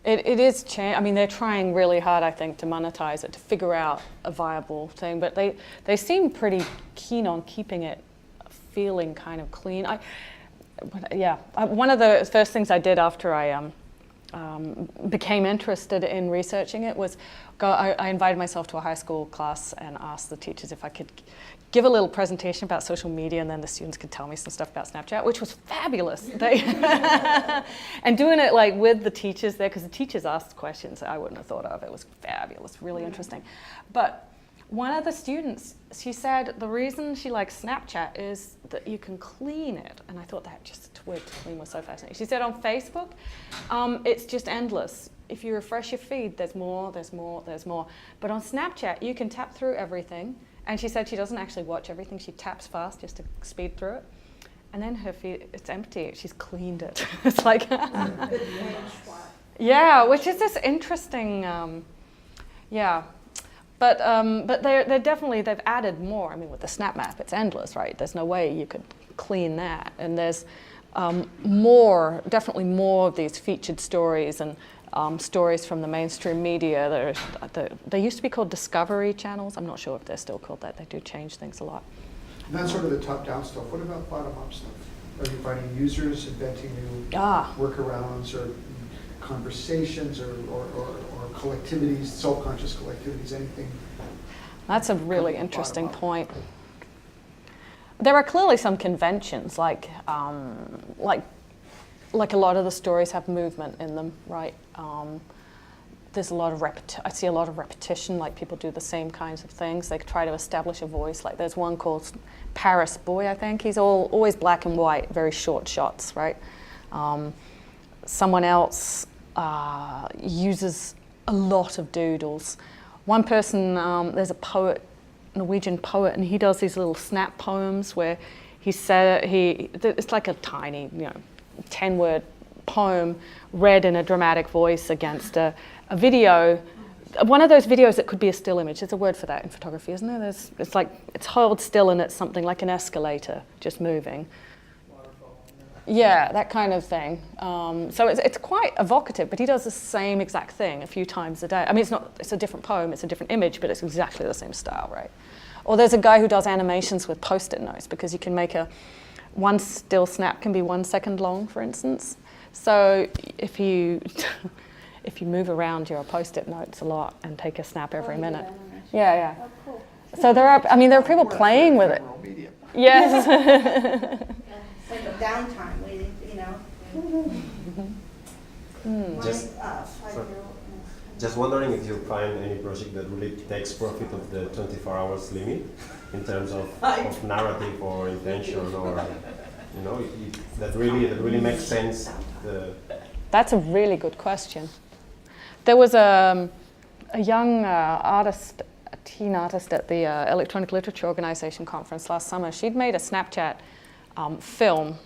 It is change. I mean, they're trying really hard, I think, to monetize it, to figure out a viable thing. But they seem pretty keen on keeping it feeling kind of clean. One of the first things I did after I became interested in researching it was I invited myself to a high school class and asked the teachers if I could give a little presentation about social media, and then the students could tell me some stuff about Snapchat, which was fabulous. And doing it like with the teachers there, because the teachers asked questions I wouldn't have thought of. It was fabulous, really interesting. But one of the students, she said the reason she likes Snapchat is that you can clean it. And I thought that just the word clean was so fascinating. She said on Facebook, it's just endless. If you refresh your feed, there's more, there's more, there's more. But on Snapchat, you can tap through everything. And she said she doesn't actually watch everything. She taps fast just to speed through it. And then her feed, it's empty. She's cleaned it. It's like, yeah, which is this interesting, But they're definitely, they've added more. I mean, with the snap map, it's endless, right? There's no way you could clean that. And there's definitely more of these featured stories and stories from the mainstream media. They used to be called Discovery channels. I'm not sure if they're still called that. They do change things a lot. And that's sort of the top-down stuff. What about bottom-up stuff? Are you finding users inventing new workarounds or conversations or collectivities, self-conscious collectivities, anything? That's a really interesting point. There are clearly some conventions, like a lot of the stories have movement in them, right? There's a lot of I see a lot of repetition, like people do the same kinds of things. They try to establish a voice. Like there's one called Paris Boy, I think. He's always black and white, very short shots, right? Someone else uses a lot of doodles. One person, there's a poet, Norwegian poet, and he does these little snap poems where it's like a tiny, 10-word poem read in a dramatic voice against a video. One of those videos that could be a still image. There's a word for that in photography, isn't there? It's held still and it's something like an escalator just moving. Yeah, that kind of thing. So it's quite evocative, but he does the same exact thing a few times a day. I mean, it's a different poem, it's a different image, but it's exactly the same style, right? Or there's a guy who does animations with Post-it notes, because you can make one still snap can be 1 second long, for instance. So if you move around your Post-it notes a lot and take a snap every minute. Yeah. Oh, cool. So there are people playing with it. Yes. It's like a downtime waiting, Just wondering if you find any project that really takes profit of the 24 hours limit in terms of narrative or intention, or that really makes sense. That's a really good question. There was a young artist, a teen artist at the Electronic Literature Organization conference last summer. She'd made a Snapchat film,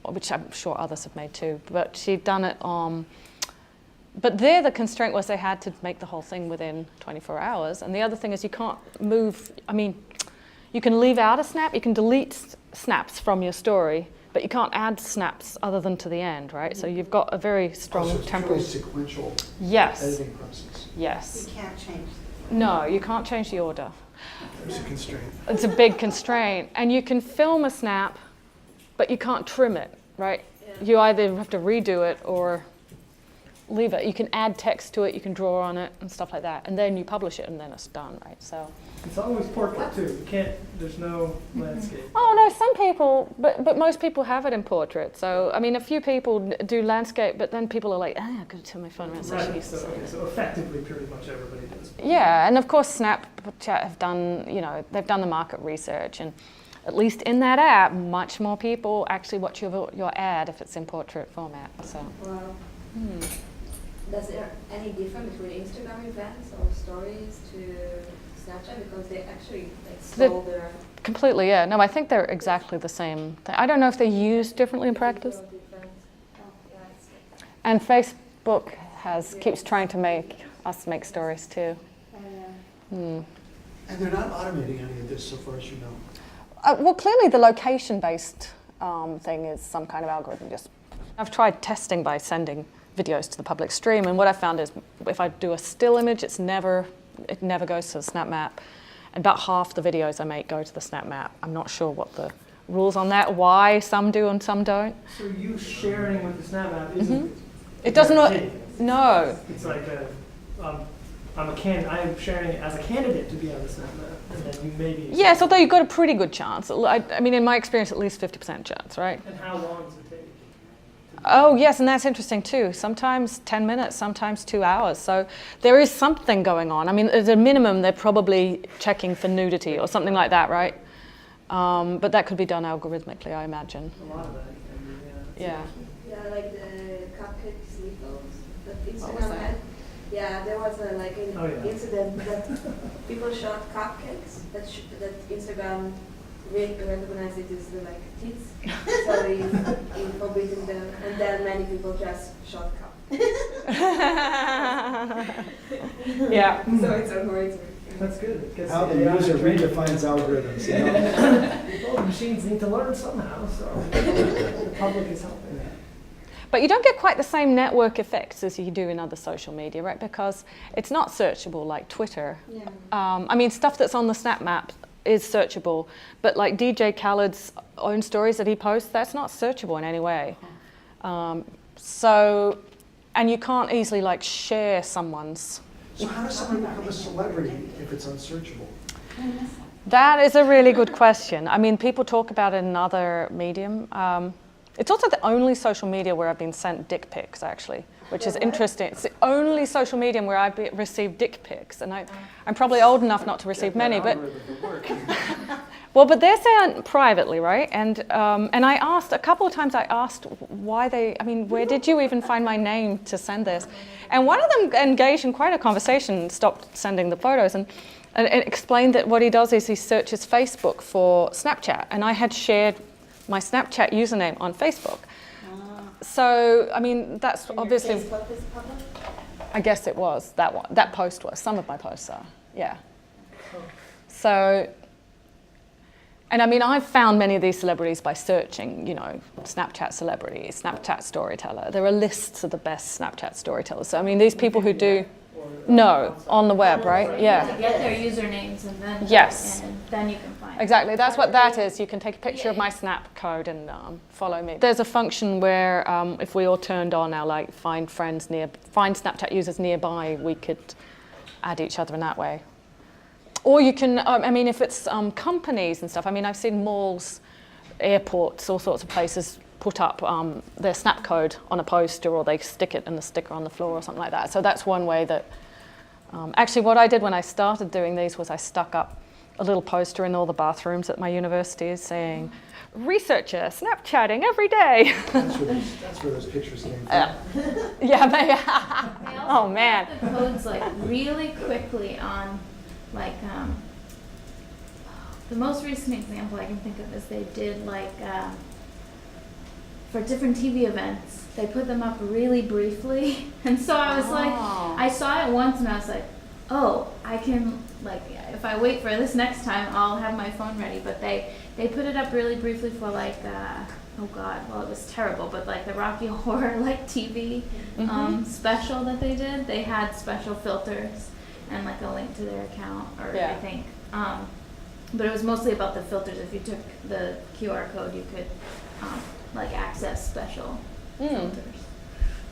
which I'm sure others have made too, but she'd done it but there the constraint was they had to make the whole thing within 24 hours. And the other thing is you can't move, you can leave out a snap, you can delete snaps from your story, but you can't add snaps other than to the end, right? So you've got a very strong temporal... It's truly sequential editing process. Yes. You can't change. No, you can't change the order. There's a constraint. It's a big constraint. And you can film a snap, but you can't trim it, right? Yeah. You either have to redo it or leave it. You can add text to it, you can draw on it and stuff like that. And then you publish it and then it's done, right? So it's always portrait too. There's no landscape. Oh no, some people, but most people have it in portrait. So a few people do landscape, but then people are like, I gotta turn my phone around. So effectively pretty much everybody does. Yeah, and of course Snapchat have done, they've done the market research, and at least in that app, much more people actually watch your ad if it's in portrait format. So. Wow. Does there any difference between Instagram events or stories to Snapchat, because they actually stole their... Completely, yeah. No, I think they're exactly the same thing. I don't know if they're used differently in practice. And Facebook keeps trying to make us make stories too. And they're not automating any of this so far as you know. Well, clearly the location-based thing is some kind of algorithm. I've tried testing by sending videos to the public stream, and what I found is if I do a still image, it never goes to the Snap Map. And about half the videos I make go to the Snap Map. I'm not sure what the rules on that, why some do and some don't. So you sharing with the Snap Map isn't... It doesn't... No. It's like I am sharing it as a candidate to be on the Snap Map, and then you maybe... Yes, although you've got a pretty good chance. In my experience, at least 50% chance, right? And how long does it take? Oh, yes, and that's interesting too. Sometimes 10 minutes, sometimes 2 hours. So there is something going on. At a minimum, they're probably checking for nudity or something like that, right? But that could be done algorithmically, I imagine. A lot of that. Yeah. Yeah, like the cupcake sleepovers that Instagram had. Yeah, there was an incident that people shot cupcakes that Instagram recognized it as tits, so he forbidden them, and then many people just shot cup. Yeah. So it's algorithmic. That's good. It gets How the AI user trained. redefines algorithms. Well, the machines need to learn somehow, so the public is helping. But you don't get quite the same network effects as you do in other social media, right? Because it's not searchable like Twitter. Yeah. I mean, stuff that's on the Snap Map is searchable, but like DJ Khaled's own stories that he posts, that's not searchable in any way. So, and you can't easily like share someone's. So how does someone become a celebrity if it's unsearchable? That is a really good question. I mean, people talk about it in another medium. It's also the only social media where I've been sent dick pics, actually, which is interesting. It's the only social medium where I've received dick pics, and I'm probably old enough not to receive many, but well, but they're sent privately, right? And I asked a couple of times. I asked why they. I mean, where did you even find my name to send this? And one of them engaged in quite a conversation, stopped sending the photos, and explained that what he does is he searches Facebook for Snapchat, and I had shared my Snapchat username on Facebook. So, I mean, that's And obviously. Your Facebook is public? I guess it was that one. That post was. Some of my posts are. Yeah. So, and I mean, I've found many of these celebrities by searching, you know, Snapchat celebrity, Snapchat storyteller. There are lists of the best Snapchat storytellers. So, I mean, these people who do. No, on the web, right? Yeah. To get their usernames and then Yes. and then you can find Exactly, that's what that is. You can take a picture of my Snap code and follow me. There's a function where if we all turned on our like find Snapchat users nearby, we could add each other in that way. Or you can, I mean, if it's companies and stuff. I mean, I've seen malls, airports, all sorts of places put up their Snap code on a poster, or they stick it in the sticker on the floor or something like that. So that's one way that. Actually, what I did when I started doing these was I stuck up a little poster in all the bathrooms at my university saying, "Researcher Snapchatting every day." That's where those pictures came from. Yeah, maybe. They also Oh man. have the codes like really quickly on, like the most recent example I can think of is they did like for different TV events. They put them up really briefly, and so I was like, I saw it once and I was like, oh, I can, like, if I wait for this next time, I'll have my phone ready. But they put it up really briefly for like, oh God, well, it was terrible, but like the Rocky Horror like TV special that they did, they had special filters and like a link to their account, or I think. But it was mostly about the filters. If you took the QR code, you could like access special filters.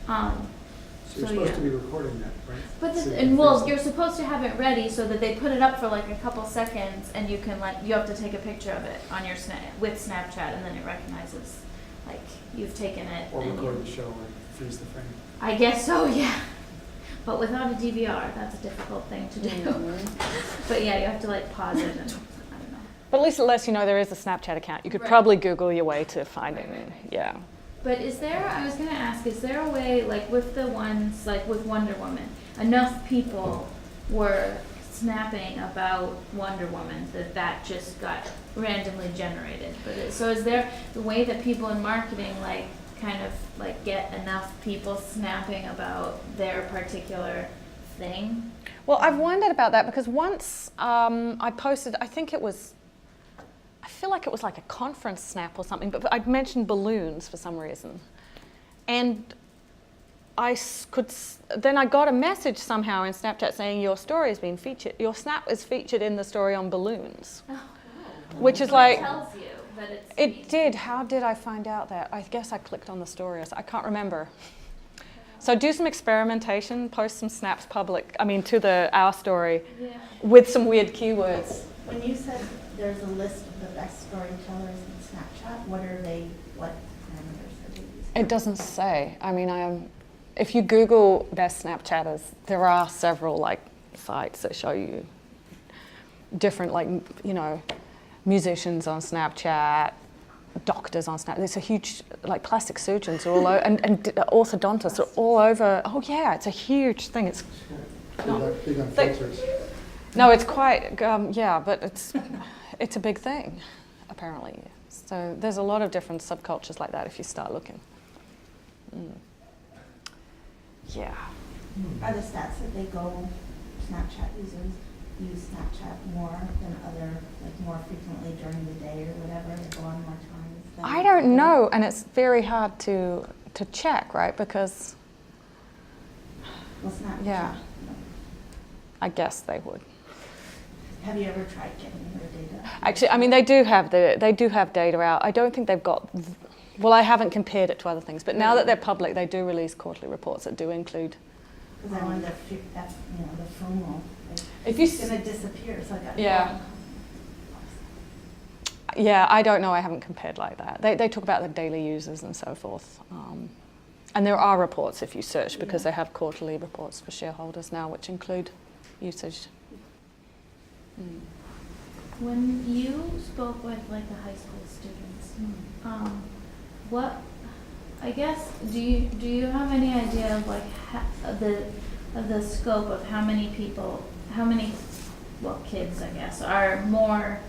So you're supposed to be recording that, right? But So and well, you're supposed to have it ready so that they put it up for like a couple seconds, and you can like you have to take a picture of it on your with Snapchat, and then it recognizes like you've taken it. Or and record the show and freeze the frame. I guess so, yeah. But without a DVR, that's a difficult thing to do. But yeah, you have to like pause it and I don't know. But at least it lets you know there is a Snapchat account. You could probably Google your way to finding it. Yeah. But is there, I was going to ask, is there a way, like with the ones, like with Wonder Woman, enough people were snapping about Wonder Woman that just got randomly generated? But so is there the way that people in marketing like kind of like get enough people snapping about their particular thing? Well, I've wondered about that because once I posted, I feel like it was like a conference snap or something, but I'd mentioned balloons for some reason. And then I got a message somehow in Snapchat saying your story has been featured, your snap is featured in the story on balloons. Oh. Which is like, it tells you that it's it did. How did I find out that? I guess I clicked on the story. I can't remember. So do some experimentation, post some snaps to our story with some weird keywords. When you said there's a list of the best storytellers in Snapchat, what parameters are they using? It doesn't say. I mean, if you Google best Snapchatters, there are several like sites that show you different, like, you know, musicians on Snapchat, doctors on Snapchat. There's a huge, like, plastic surgeons are all over, and orthodontists are all over. Oh yeah, it's a huge thing. It's big on filters. No, it's quite, but it's a big thing, apparently. So there's a lot of different subcultures like that if you start looking. Yeah. Are the stats that they go Snapchat users use Snapchat more than other, like more frequently during the day or whatever, they go on more times? I don't know, and it's very hard to check, right? Because, Well, Snapchat. yeah, I guess they would. Have you ever tried getting their data? Actually, I mean, they do have data out. I don't think they've got. Well, I haven't compared it to other things, but now that they're public, they do release quarterly reports that do include. Because I wonder if that's, the FOMO. If you it's going to disappear, so I got Yeah. Yeah, I don't know. I haven't compared like that. They talk about the daily users and so forth. And there are reports if you search, because they have quarterly reports for shareholders now, which include usage. When you spoke with like the high school students, what, I guess, do you have any idea of like the scope of how many kids, I guess, are more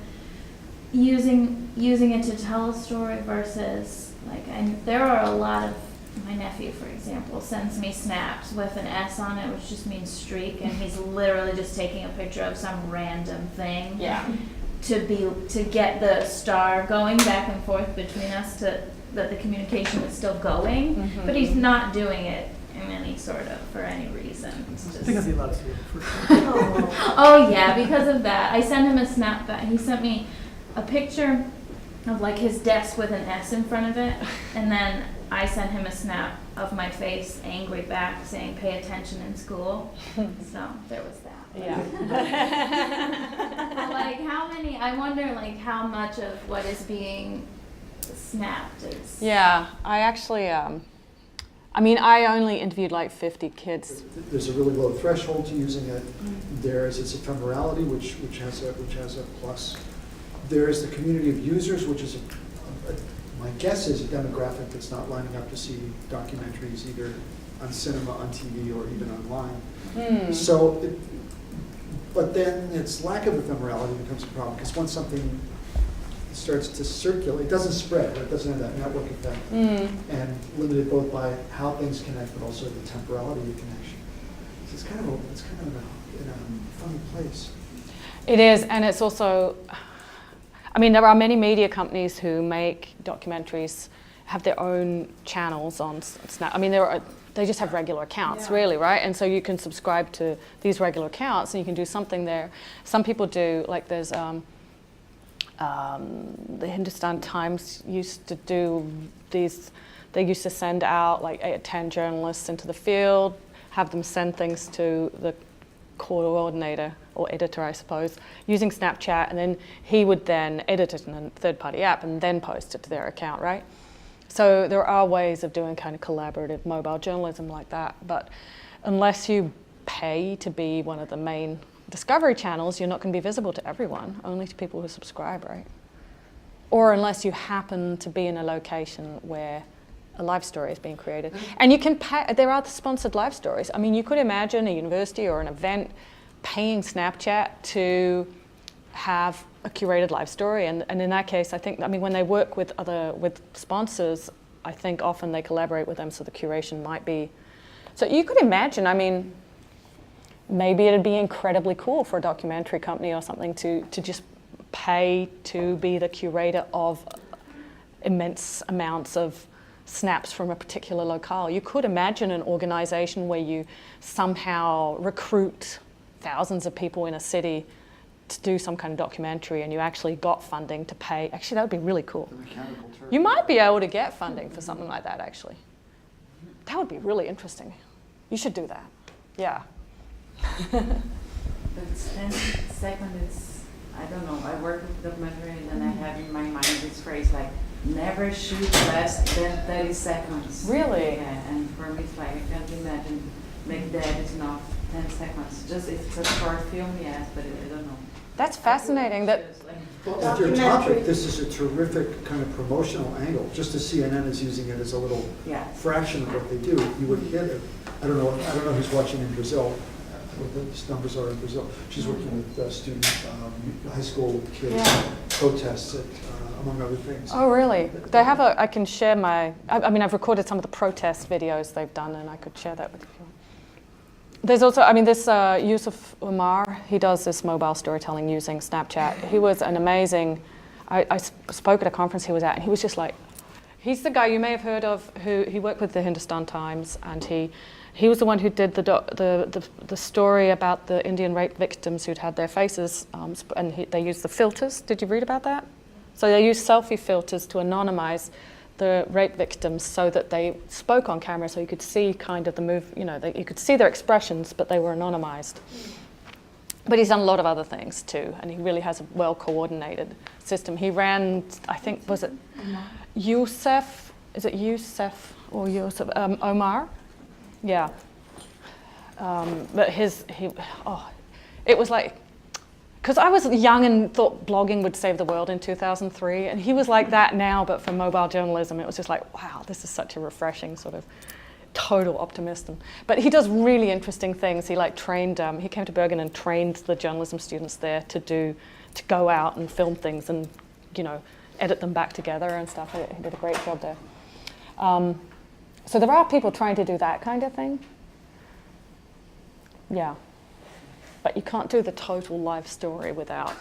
using it to tell a story versus like, there are a lot of, my nephew, for example, sends me snaps with an S on it, which just means streak, and he's literally just taking a picture of some random thing. Yeah. To get the star going back and forth between us, that the communication is still going, Mm-hmm. but he's not doing it in any sort of, for any reason. It's just Because he loves you, for sure. Oh yeah, because of that. I sent him a snap back. He sent me a picture of like his desk with an S in front of it, and then I sent him a snap of my face angry back saying pay attention in school. So there was that. Yeah. Like I wonder like how much of what is being snapped is. Yeah, I actually, I only interviewed like 50 kids. There's a really low threshold to using it. There's its ephemerality, which has a plus. There's the community of users, which is my guess is a demographic that's not lining up to see documentaries either on cinema, on TV, or even online. But then its lack of ephemerality becomes a problem, because once something starts to circulate, it doesn't spread, right? It doesn't have that network effect, and limited both by how things connect, but also the temporality of connection. So it's kind of in a funny place. It is, and it's also, there are many media companies who make documentaries, have their own channels on Snap. They just have regular accounts, really, right? And so you can subscribe to these regular accounts, and you can do something there. Some people do, like there's the Hindustan Times used to do these. They used to send out like 8 or 10 journalists into the field, have them send things to the coordinator or editor, I suppose, using Snapchat, and then he would then edit it in a third-party app and then post it to their account, right? So there are ways of doing kind of collaborative mobile journalism like that, but unless you pay to be one of the main discovery channels, you're not going to be visible to everyone, only to people who subscribe, right? Or unless you happen to be in a location where a live story is being created. And you can pay, there are the sponsored live stories. You could imagine a university or an event paying Snapchat to have a curated live story, and in that case, I think, when they work with sponsors, I think often they collaborate with them, so the curation might be. So you could imagine, maybe it'd be incredibly cool for a documentary company or something to just pay to be the curator of immense amounts of snaps from a particular locale. You could imagine an organization where you somehow recruit thousands of people in a city to do some kind of documentary, and you actually got funding to pay. Actually, that would be really cool. You might be able to get funding for something like that, actually. That would be really interesting. You should do that. Yeah. The 10 segment is, I don't know, I work with documentary and I have in my mind this phrase like, never shoot less than 30 seconds. Really? Yeah, and for me it's like, I can't imagine make the editing of 10 seconds. Just if it's a short film, yes, but I don't know. That's fascinating. That. Well, at your topic, this is a terrific kind of promotional angle. Just as CNN is using it as a little fraction of what they do, you would hit it. I don't know who's watching in Brazil, what the numbers are in Brazil. She's working with student high school kids protests, among other things. Oh, really? They have I can share my. I've recorded some of the protest videos they've done, and I could share that with you. There's also, I mean, this Yusuf Umar, he does this mobile storytelling using Snapchat. He was an amazing, I spoke at a conference he was at, and he was just like, he's the guy you may have heard of, who he worked with the Hindustan Times, and he was the one who did the story about the Indian rape victims who'd had their faces, and they used the filters. Did you read about that? So they used selfie filters to anonymize the rape victims so that they spoke on camera, so you could see kind of the move, you know, you could see their expressions, but they were anonymized. But he's done a lot of other things too, and he really has a well-coordinated system. He ran, I think, was it Yusuf? Is it Yusuf or Yusuf? Omar? Yeah. But it was like, because I was young and thought blogging would save the world in 2003, and he was like that now, but for mobile journalism, it was just like, wow, this is such a refreshing sort of total optimism. But he does really interesting things. He like trained, he came to Bergen and trained the journalism students there to go out and film things and, you know, edit them back together and stuff. He did a great job there. So there are people trying to do that kind of thing. Yeah. But you can't do the total life story without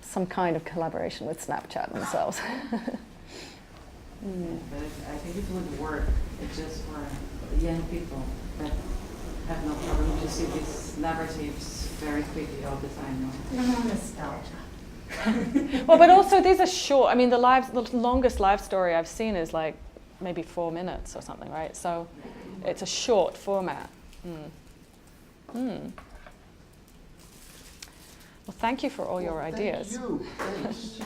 some kind of collaboration with Snapchat themselves. But I think it would work. It's just for young people that have no problem to see these narratives very quickly all the time. No nostalgia. Well, but also these are short. I mean, the longest live story I've seen is like maybe 4 minutes or something, right? So it's a short format. Well, thank you for all your ideas. Thank you. Thanks.